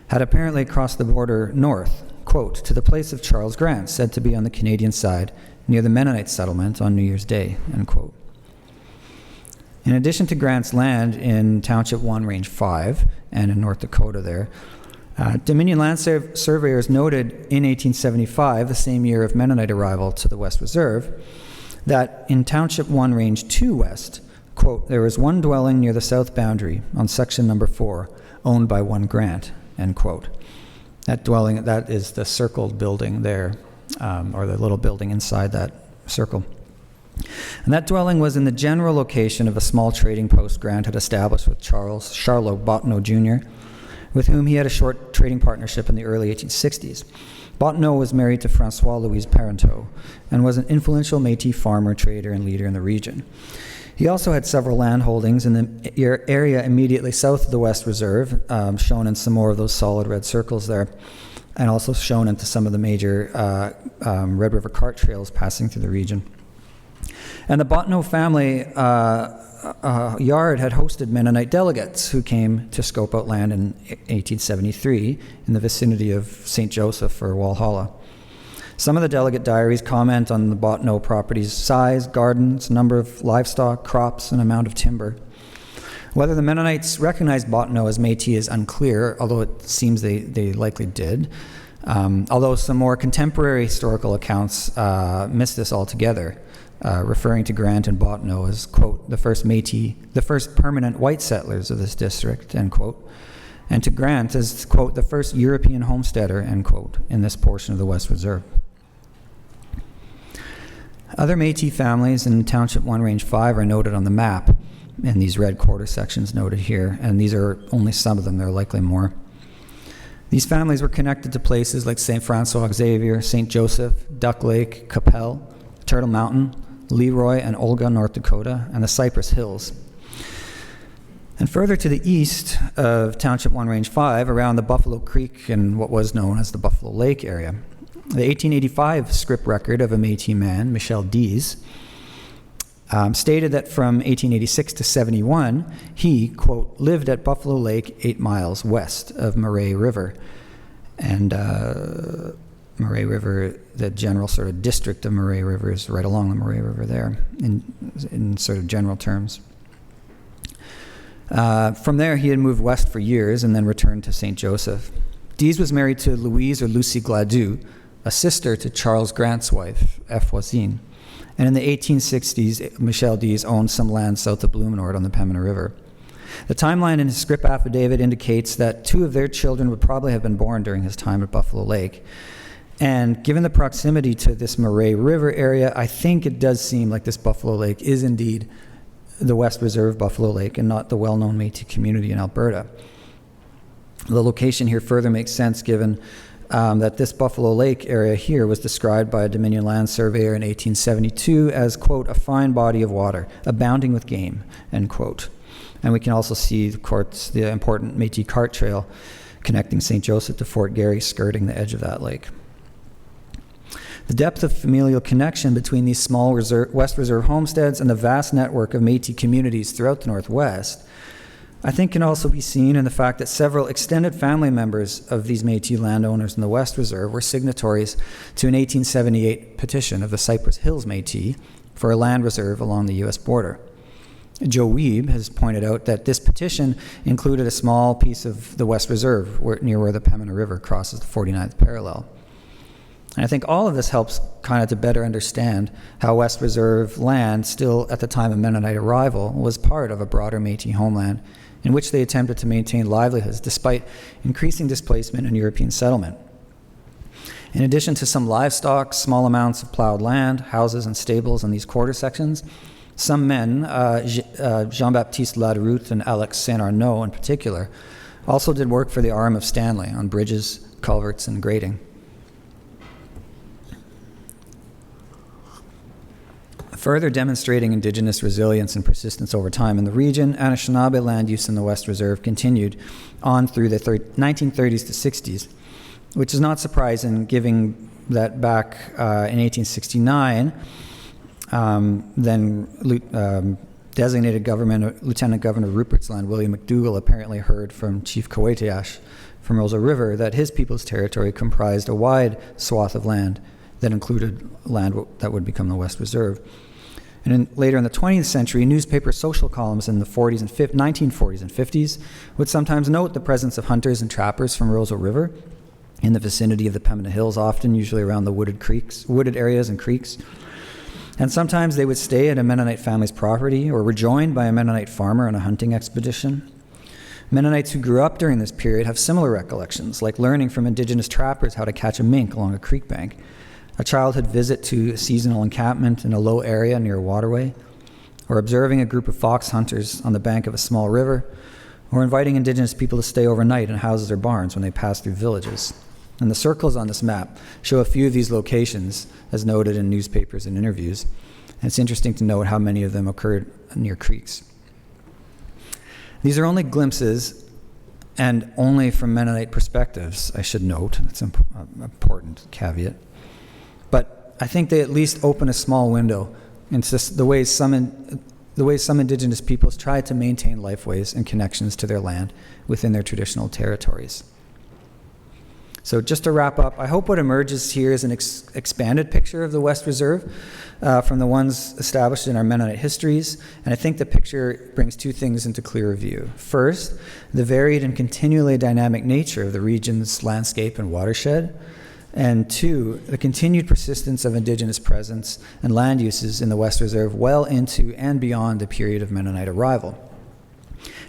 had apparently crossed the border north, quote, to the place of Charles Grant, said to be on the Canadian side, near the Mennonite settlement on New Year's Day, end quote. In addition to Grant's land in Township 1, Range 5, and in North Dakota there, Dominion land surveyors noted in 1875, the same year of Mennonite arrival to the West Reserve, that in Township 1, Range 2 West, quote, there was one dwelling near the south boundary on section number 4, owned by one Grant, end quote. That dwelling, that is the circled building there, or the little building inside that circle. And that dwelling was in the general location of a small trading post Grant had established with Charlot Bottineau Jr., with whom he had a short trading partnership in the early 1860s. Bottineau was married to François Louise Parenteau and was an influential Métis farmer, trader, and leader in the region. He also had several land holdings in the area immediately south of the West Reserve, shown in some more of those solid red circles there, and also shown into some of the major Red River cart trails passing through the region. And the Bottineau family yard had hosted Mennonite delegates who came to scope out land in 1873 in the vicinity of St. Joseph or Walhalla. Some of the delegate diaries comment on the Bottineau property's size, gardens, number of livestock, crops, and amount of timber. Whether the Mennonites recognized Bottineau as Métis is unclear, although it seems they likely did. Although some more contemporary historical accounts miss this altogether, referring to Grant and Bottineau as, quote, the first Métis, the first permanent white settlers of this district, end quote, and to Grant as, quote, the first European homesteader, end quote, in this portion of the West Reserve. Other Métis families in Township 1, Range 5 are noted on the map in these red quarter sections noted here, and these are only some of them, there are likely more. These families were connected to places like St. Francois Xavier, St. Joseph, Duck Lake, Capel, Turtle Mountain, Leroy and Olga, North Dakota, and the Cypress Hills. And further to the east of Township 1, Range 5, around the Buffalo Creek and what was known as the Buffalo Lake area, the 1885 scrip record of a Métis man, Michel Dees, stated that from 1886 to 71, he, quote, lived at Buffalo Lake 8 miles west of Murray River. And Murray River, the general sort of district of Murray River is right along the Murray River there in sort of general terms. From there, he had moved west for years and then returned to St. Joseph. Dees was married to Louise or Lucy Gladue, a sister to Charles Grant's wife, F. Voisine. And in the 1860s, Michel Dees owned some land south of Blumenort on the Pembina River. The timeline in his scrip affidavit indicates that 2 of their children would probably have been born during his time at Buffalo Lake. And given the proximity to this Murray River area, I think it does seem like this Buffalo Lake is indeed the West Reserve Buffalo Lake and not the well-known Métis community in Alberta. The location here further makes sense given that this Buffalo Lake area here was described by a Dominion land surveyor in 1872 as, quote, a fine body of water, abounding with game, end quote. And we can also see, of course, the important Métis cart trail connecting St. Joseph to Fort Garry skirting the edge of that lake. The depth of familial connection between these small West Reserve homesteads and the vast network of Métis communities throughout the Northwest, I think can also be seen in the fact that several extended family members of these Métis landowners in the West Reserve were signatories to an 1878 petition of the Cypress Hills Métis for a land reserve along the U.S. border. Joe Wiebe has pointed out that this petition included a small piece of the West Reserve near where the Pembina River crosses the 49th parallel. And I think all of this helps kind of to better understand how West Reserve land, still at the time of Mennonite arrival, was part of a broader Métis homeland in which they attempted to maintain livelihoods despite increasing displacement and European settlement. In addition to some livestock, small amounts of plowed land, houses, and stables in these quarter sections, some men, Jean-Baptiste Laderoute and Alex Saint-Arnaud in particular, also did work for the arm of Stanley on bridges, culverts, and grading. Further demonstrating Indigenous resilience and persistence over time in the region, Anishinaabe land use in the West Reserve continued on through the 1930s to 60s, which is not surprising given that back in 1869, then designated Lieutenant Governor of Rupert's Land, William McDougall, apparently heard from Chief Kawetiash from Rosa River that his people's territory comprised a wide swath of land that included land that would become the West Reserve. And later in the 20th century, newspaper social columns in the 1940s and 50s would sometimes note the presence of hunters and trappers from Roseau River in the vicinity of the Pembina Hills, often usually around the wooded areas and creeks. And sometimes they would stay at a Mennonite family's property or were joined by a Mennonite farmer on a hunting expedition. Mennonites who grew up during this period have similar recollections, like learning from Indigenous trappers how to catch a mink along a creek bank, a childhood visit to a seasonal encampment in a low area near a waterway, or observing a group of fox hunters on the bank of a small river, or inviting Indigenous people to stay overnight in houses or barns when they pass through villages. And the circles on this map show a few of these locations, as noted in newspapers and interviews. And it's interesting to note how many of them occurred near creeks. These are only glimpses and only from Mennonite perspectives, I should note. That's an important caveat. But I think they at least open a small window the ways some Indigenous peoples try to maintain lifeways and connections to their land within their traditional territories. So just to wrap up, I hope what emerges here is an expanded picture of the West Reserve from the ones established in our Mennonite histories, and I think the picture brings two things into clearer view. First, the varied and continually dynamic nature of the region's landscape and watershed, and two, the continued persistence of Indigenous presence and land uses in the West Reserve well into and beyond the period of Mennonite arrival.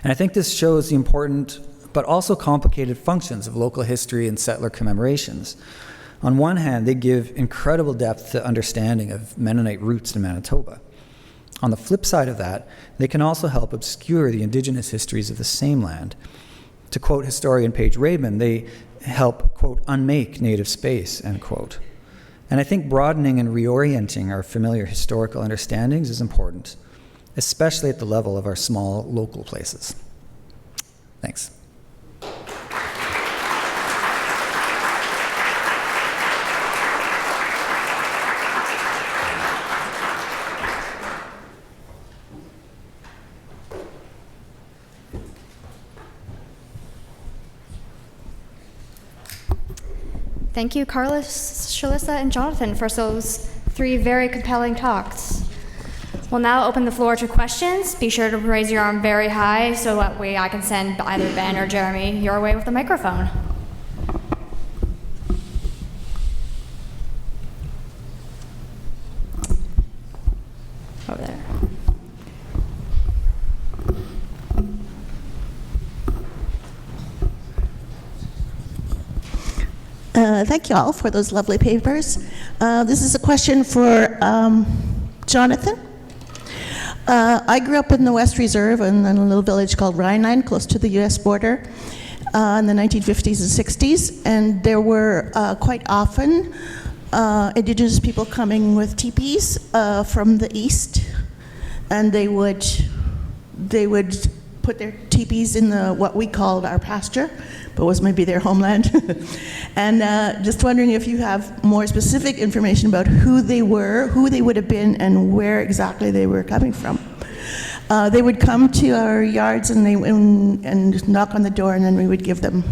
And I think this shows the important but also complicated functions of local history and settler commemorations. On one hand, they give incredible depth to understanding of Mennonite roots in Manitoba. On the flip side of that, they can also help obscure the Indigenous histories of the same land. To quote historian Paige Raybon, they help, quote, unmake native space, end quote. And I think broadening and reorienting our familiar historical understandings is important, especially at the level of our small local places. Thanks. Thank you, Carlos, Shelisa, and Jonathan, for those three very compelling talks. We'll now open the floor to questions. Be sure to raise your arm very high so that way I can send either Ben or Jeremy your way with the microphone. Over there. Thank you all for those lovely papers. This is a question for Jonathan. I grew up in the West Reserve in a little village called Rhineline, close to the US border, in the 1950s and 60s, and there were quite often Indigenous people coming with teepees from the east, and they would put their teepees in what we called our pasture, but was maybe their homeland. And just wondering if you have more specific information about who they were, who they would have been, and where exactly they were coming from. They would come to our yards and knock on the door, and then we would give them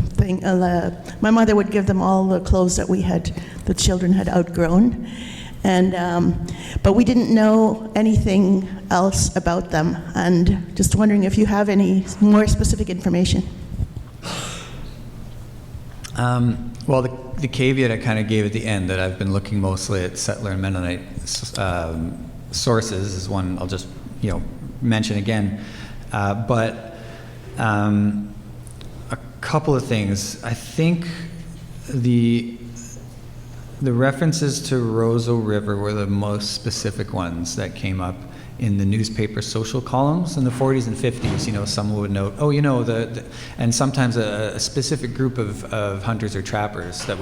my mother would give them all the clothes that the children had outgrown. And but we didn't know anything else about them, and just wondering if you have any more specific information. Well, the caveat I kind of gave at the end, that I've been looking mostly at settler and Mennonite sources, is one I'll just mention again. But a couple of things. I think the references to Roseau River were the most specific ones that came up in the newspaper social columns in the 40s and 50s. Someone would note, and sometimes a specific group of hunters or trappers that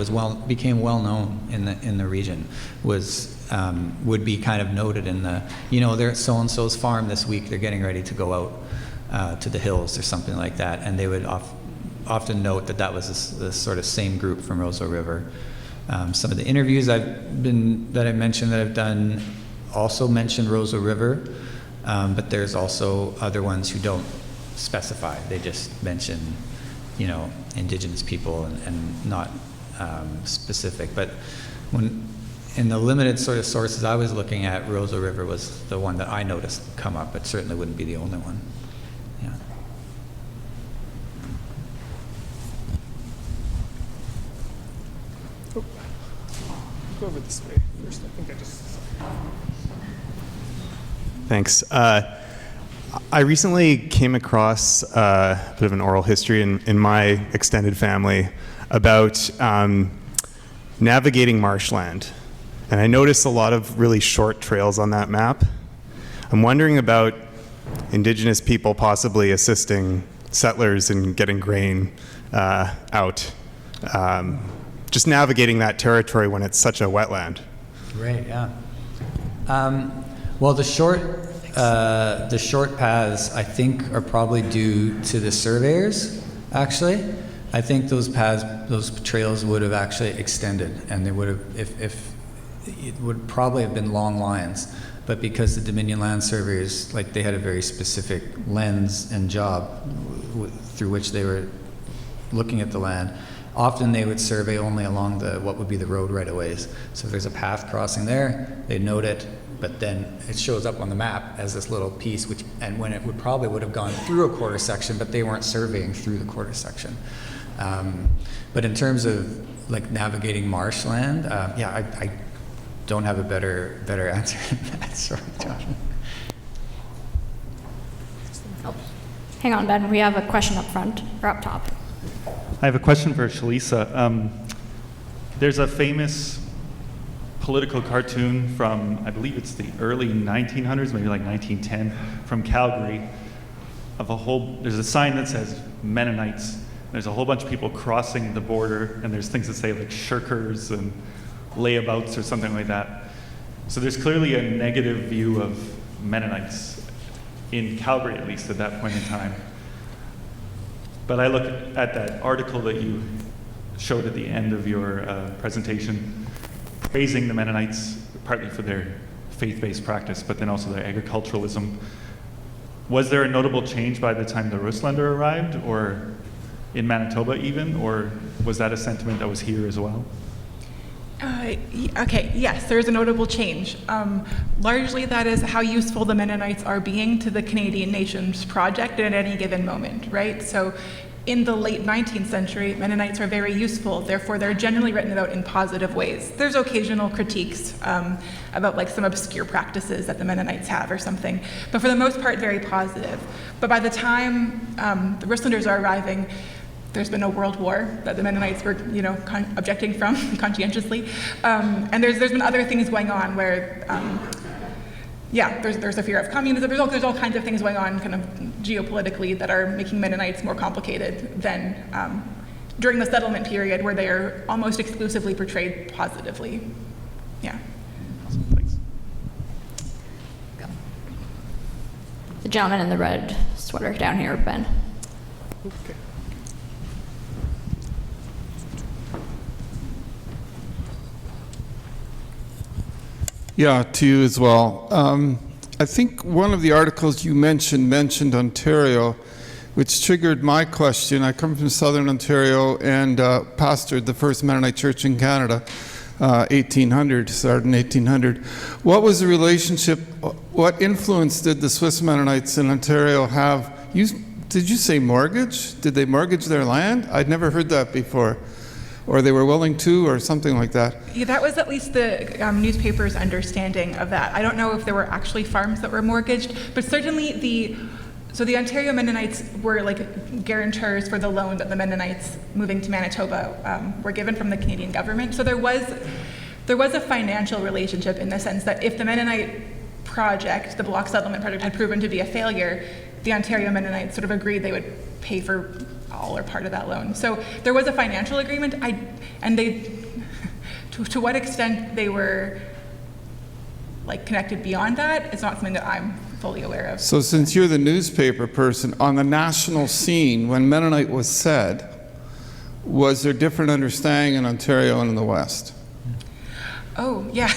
became well known in the region would be kind of noted in they're at so and so's farm this week. They're getting ready to go out to the hills or something like that, and they would often note that was this sort of same group from Roseau River. Some of the interviews that I mentioned that I've done also mention Roseau River, but there's also other ones who don't specify. They just mention, Indigenous people and not specific. But in the limited sort of sources I was looking at, Roseau River was the one that I noticed come up, but certainly wouldn't be the only one. Yeah. Oh. Go over this way first. I think I just... Thanks. I recently came across a bit of an oral history in my extended family about navigating marshland. And I noticed a lot of really short trails on that map. I'm wondering about Indigenous people possibly assisting settlers in getting grain out. Just navigating that territory when it's such a wetland. Right, yeah. Well, the short paths, I think, are probably due to the surveyors, actually. I think those trails would have actually extended, and they would have, it would probably have been long lines. But because the Dominion land surveyors, like, they had a very specific lens and job through which they were looking at the land, often they would survey only along what would be the road right-of-ways. So if there's a path crossing there, they note it, but then it shows up on the map as this little piece, and when it probably would have gone through a quarter section, but they weren't surveying through the quarter section. But in terms of like navigating marshland, I don't have a better answer than that. Sorry, Josh. Oh, hang on, Ben. We have a question up front or up top. I have a question for Shelisa. There's a famous political cartoon from, I believe it's the early 1900s, maybe like 1910, from Calgary, there's a sign that says Mennonites. There's a whole bunch of people crossing the border, and there's things that say like shirkers and layabouts or something like that. So there's clearly a negative view of Mennonites, in Calgary at least at that point in time. But I look at that article that you showed at the end of your presentation, praising the Mennonites, partly for their faith-based practice, but then also their agriculturalism. Was there a notable change by the time the Russlander arrived, or in Manitoba even, or was that a sentiment that was here as well? Okay, yes, there's a notable change. Largely that is how useful the Mennonites are being to the Canadian Nations project at any given moment, right? So in the late 19th century, Mennonites are very useful, therefore they're generally written about in positive ways. There's occasional critiques about like some obscure practices that the Mennonites have or something, but for the most part, very positive. But by the time the Russlanders are arriving, there's been a world war that the Mennonites were, objecting from conscientiously, and there's been other things going on where, there's a fear of communism. There's all kinds of things going on, kind of geopolitically, that are making Mennonites more complicated than during the settlement period, where they are almost exclusively portrayed positively. Yeah. Awesome. Thanks. The gentleman in the red sweater down here, Ben. Okay. Yeah, to you as well. I think one of the articles you mentioned Ontario, which triggered my question. I come from Southern Ontario and pastored the first Mennonite church in Canada, 1800, started in 1800. What was the relationship, what influence did the Swiss Mennonites in Ontario have? Did you say mortgage? Did they mortgage their land? I'd never heard that before. Or they were willing to, or something like that. Yeah, that was at least the newspaper's understanding of that. I don't know if there were actually farms that were mortgaged, but certainly the Ontario Mennonites were like guarantors for the loan that the Mennonites moving to Manitoba were given from the Canadian government. So there was a financial relationship in the sense that if the Mennonite project, the block settlement project, had proven to be a failure, the Ontario Mennonites sort of agreed they would pay for all or part of that loan. So there was a financial agreement, to what extent they were like connected beyond that, it's not something that I'm fully aware of. So since you're the newspaper person, on the national scene, when Mennonite was said, was there different understanding in Ontario and in the West? Oh, yeah.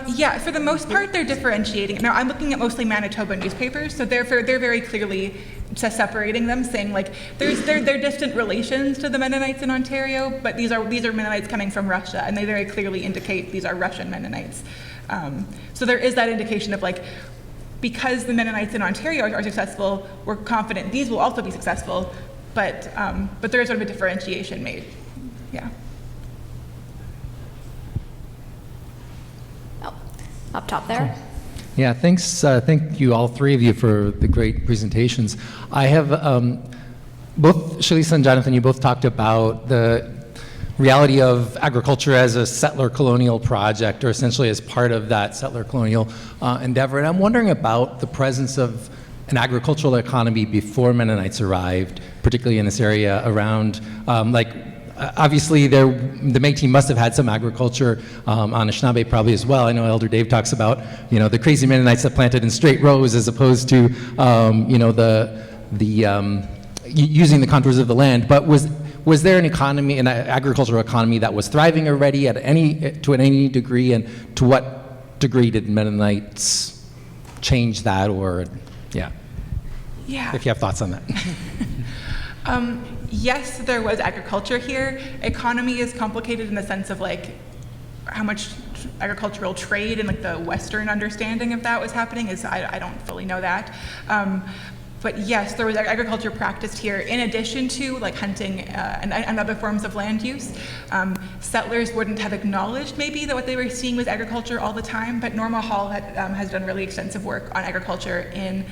Yeah, for the most part, they're differentiating. Now, I'm looking at mostly Manitoba newspapers, so they're very clearly separating them, saying like they're distant relations to the Mennonites in Ontario, but these are Mennonites coming from Russia, and they very clearly indicate these are Russian Mennonites. So there is that indication of like, because the Mennonites in Ontario are successful, we're confident these will also be successful, but there is sort of a differentiation made. Yeah. Up top there. Yeah, thanks. Thank you, all three of you, for the great presentations. I have both Shelisa and Jonathan, you both talked about the reality of agriculture as a settler colonial project, or essentially as part of that settler colonial endeavor. And I'm wondering about the presence of an agricultural economy before Mennonites arrived, particularly in this area around obviously, the Métis must have had some agriculture on Anishinaabe probably as well. I know Elder Dave talks about, the crazy Mennonites that planted in straight rows as opposed to, using the contours of the land. But was was there an economy, an agricultural economy that was thriving already to any degree, and to what degree did Mennonites change that, or, yeah? Yeah. If you have thoughts on that. Yes, there was agriculture here. Economy is complicated in the sense of like how much agricultural trade and like the Western understanding of that was happening is, I don't fully know that. But yes, there was agriculture practiced here in addition to like hunting and other forms of land use. Settlers wouldn't have acknowledged maybe that what they were seeing was agriculture all the time, but Norma Hall has done really extensive work on agriculture in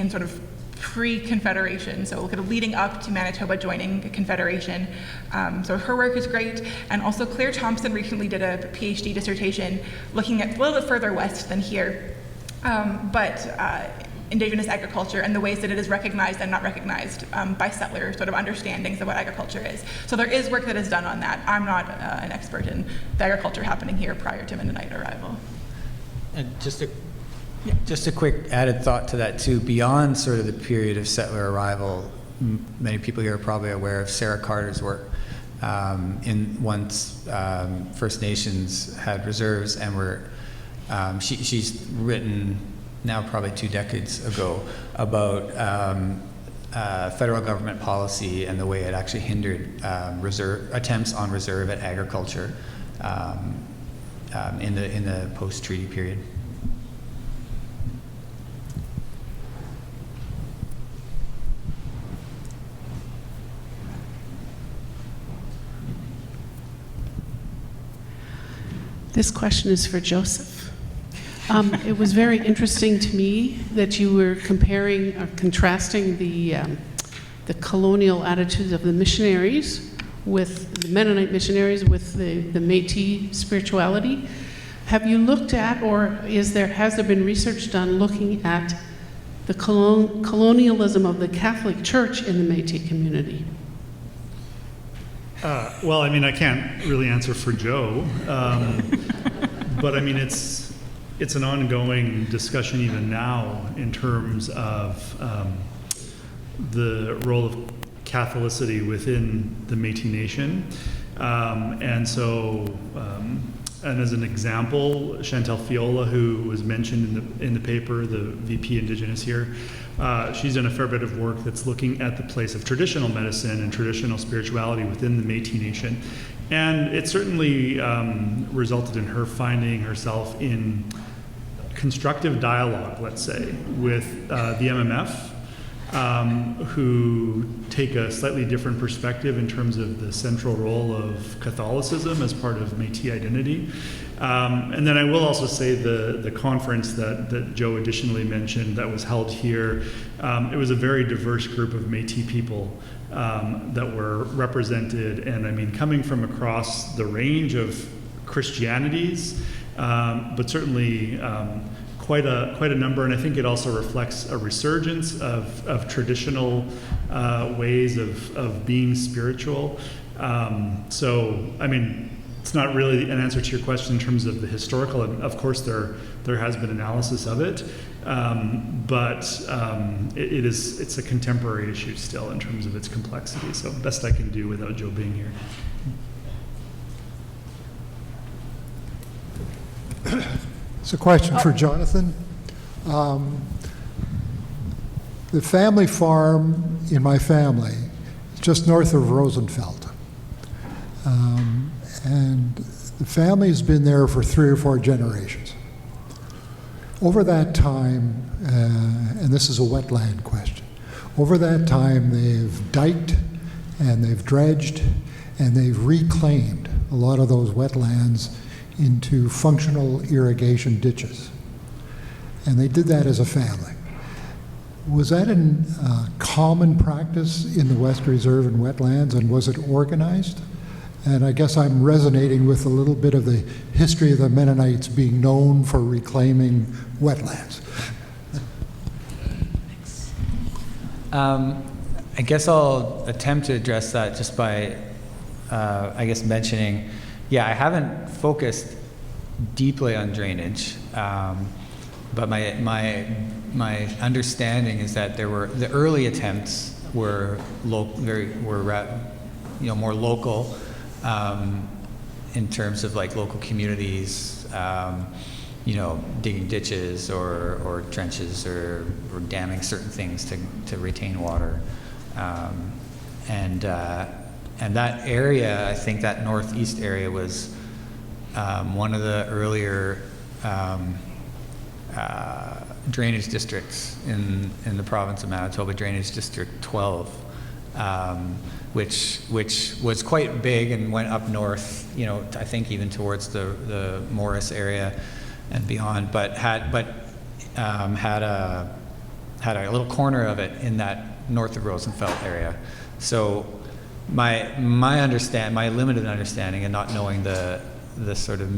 sort of pre-Confederation, so kind of leading up to Manitoba joining the Confederation. So her work is great, and also Claire Thompson recently did a PhD dissertation looking at a little bit further west than here, but Indigenous agriculture and the ways that it is recognized and not recognized by settler sort of understandings of what agriculture is. So there is work that is done on that. I'm not an expert in the agriculture happening here prior to Mennonite arrival. And just a quick added thought to that too. Beyond sort of the period of settler arrival, many people here are probably aware of Sarah Carter's work. Once First Nations had reserves and were, she's written now probably 2 decades ago about federal government policy and the way it actually hindered attempts on reserve at agriculture in the post-treaty period. This question is for Joseph. It was very interesting to me that you were comparing or contrasting the colonial attitudes of the missionaries with the Mennonite missionaries with the Métis spirituality. Have you looked at, or has there been research done looking at the colonialism of the Catholic Church in the Métis community? Well, I mean, I can't really answer for Joe, but I mean, it's an ongoing discussion even now in terms of the role of Catholicity within the Métis Nation, and so, and as an example, Chantal Fiola, who was mentioned in the paper, the VP Indigenous here. She's done a fair bit of work that's looking at the place of traditional medicine and traditional spirituality within the Métis Nation. And it certainly resulted in her finding herself in constructive dialogue, let's say, with the MMF, who take a slightly different perspective in terms of the central role of Catholicism as part of Métis identity. And then I will also say the conference that Joe additionally mentioned that was held here, it was a very diverse group of Métis people that were represented, and I mean, coming from across the range of Christianities, but certainly quite a number, and I think it also reflects a resurgence of traditional ways of being spiritual. So, I mean, it's not really an answer to your question in terms of the historical. Of course, there has been analysis of it, but it's a contemporary issue still in terms of its complexity. So, best I can do without Joe being here. It's a question for Jonathan. The family farm in my family is just north of Rosenfeld. And the family has been there for 3 or 4 generations. Over that time, and this is a wetland question, over that time they've diked and they've dredged and they've reclaimed a lot of those wetlands into functional irrigation ditches. And they did that as a family. Was that a common practice in the West Reserve and wetlands, and was it organized? And I guess I'm resonating with a little bit of the history of the Mennonites being known for reclaiming wetlands. I guess I'll attempt to address that just by, I guess, mentioning, yeah, I haven't focused deeply on drainage, but my understanding is that there were the early attempts were more local in terms of like local communities, digging ditches or trenches or damming certain things to retain water. And that area, I think that northeast area was one of the earlier drainage districts in the province of Manitoba, Drainage District 12, which was quite big and went up north, I think even towards the Morris area and beyond, but had a little corner of it in that north of Rosenfeld area. So my limited understanding and not knowing the sort of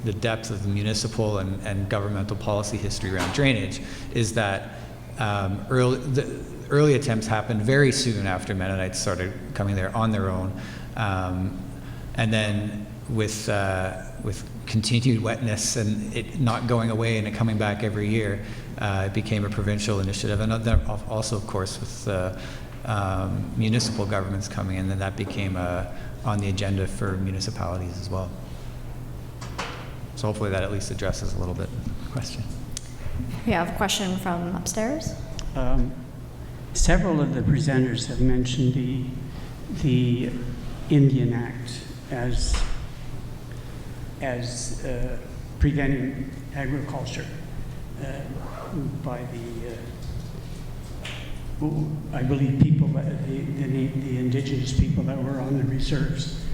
the depth of the municipal and governmental policy history around drainage is that early attempts happened very soon after Mennonites started coming there on their own, and then with continued wetness and it not going away and it coming back every year, it became a provincial initiative, and then also, of course, with municipal governments coming in, then that became on the agenda for municipalities as well. So hopefully that at least addresses a little bit the question. We have a question from upstairs. Several of the presenters have mentioned the Indian Act as preventing agriculture by I believe people, the indigenous people that were on the reserves.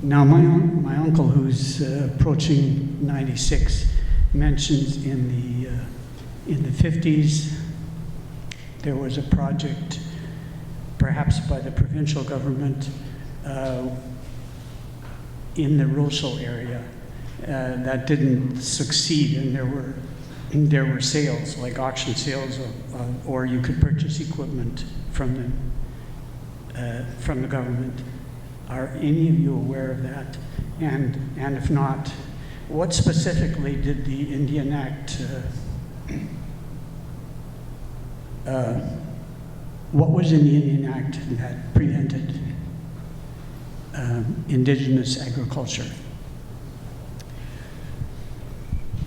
Now, my uncle, who's approaching 96, mentions in the 50s there was a project, perhaps by the provincial government, in the Rochelle area that didn't succeed, and there were sales, like auction sales, or you could purchase equipment from the government. Are any of you aware of that? And if not, what specifically did the Indian Act, what was in the Indian Act that prevented indigenous agriculture?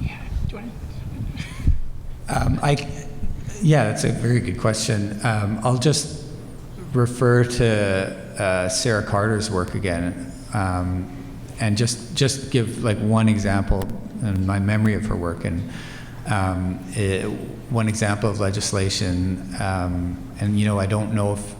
Yeah, do you want to? Yeah, that's a very good question. I'll just refer to Sarah Carter's work again, and just give like one example in my memory of her work, and one example of legislation, and I don't know if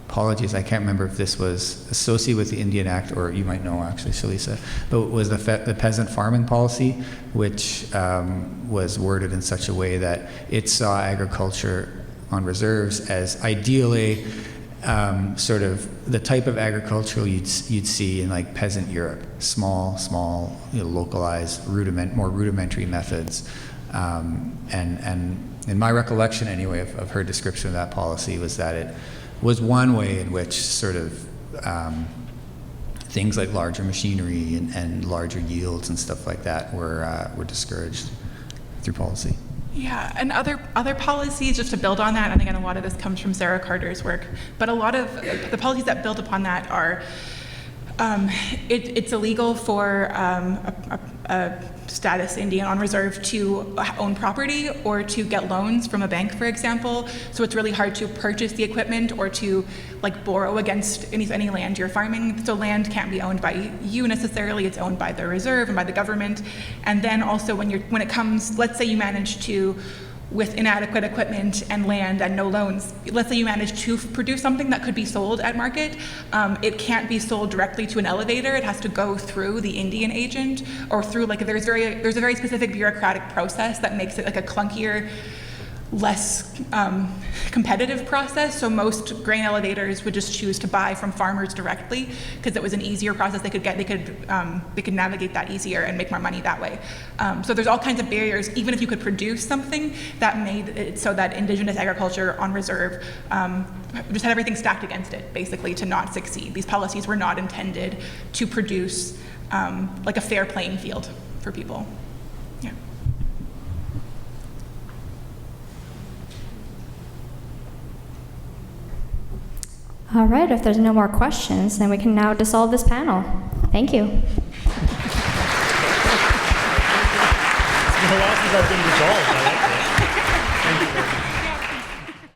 apologies, I can't remember if this was associated with the Indian Act, or you might know actually, Shelisa, but it was the peasant farming policy, which was worded in such a way that it saw agriculture on reserves as ideally sort of the type of agriculture you'd see in like peasant Europe, small, localized, more rudimentary methods, and in my recollection anyway of her description of that policy was that it was one way in which sort of things like larger machinery and larger yields and stuff like that were discouraged through policy. Yeah, and other policies, just to build on that, and again, a lot of this comes from Sarah Carter's work, but a lot of the policies that build upon that are, it's illegal for a status Indian on reserve to own property or to get loans from a bank, for example. So it's really hard to purchase the equipment or to like borrow against any land you're farming. So land can't be owned by you necessarily, it's owned by the reserve and by the government. And then also when it comes, let's say you manage to, with inadequate equipment and land and no loans, let's say you manage to produce something that could be sold at market, it can't be sold directly to an elevator. It has to go through the Indian agent or through there's a very specific bureaucratic process that makes it like a clunkier, less competitive process. So most grain elevators would just choose to buy from farmers directly because it was an easier process. They could navigate that easier and make more money that way. So there's all kinds of barriers, even if you could produce something that made it so that indigenous agriculture on reserve just had everything stacked against it, basically, to not succeed. These policies were not intended to produce like a fair playing field for people. Yeah. All right, if there's no more questions, then we can now dissolve this panel. Thank you. It's been a while since I've been dissolved. I like that. Thank you very much.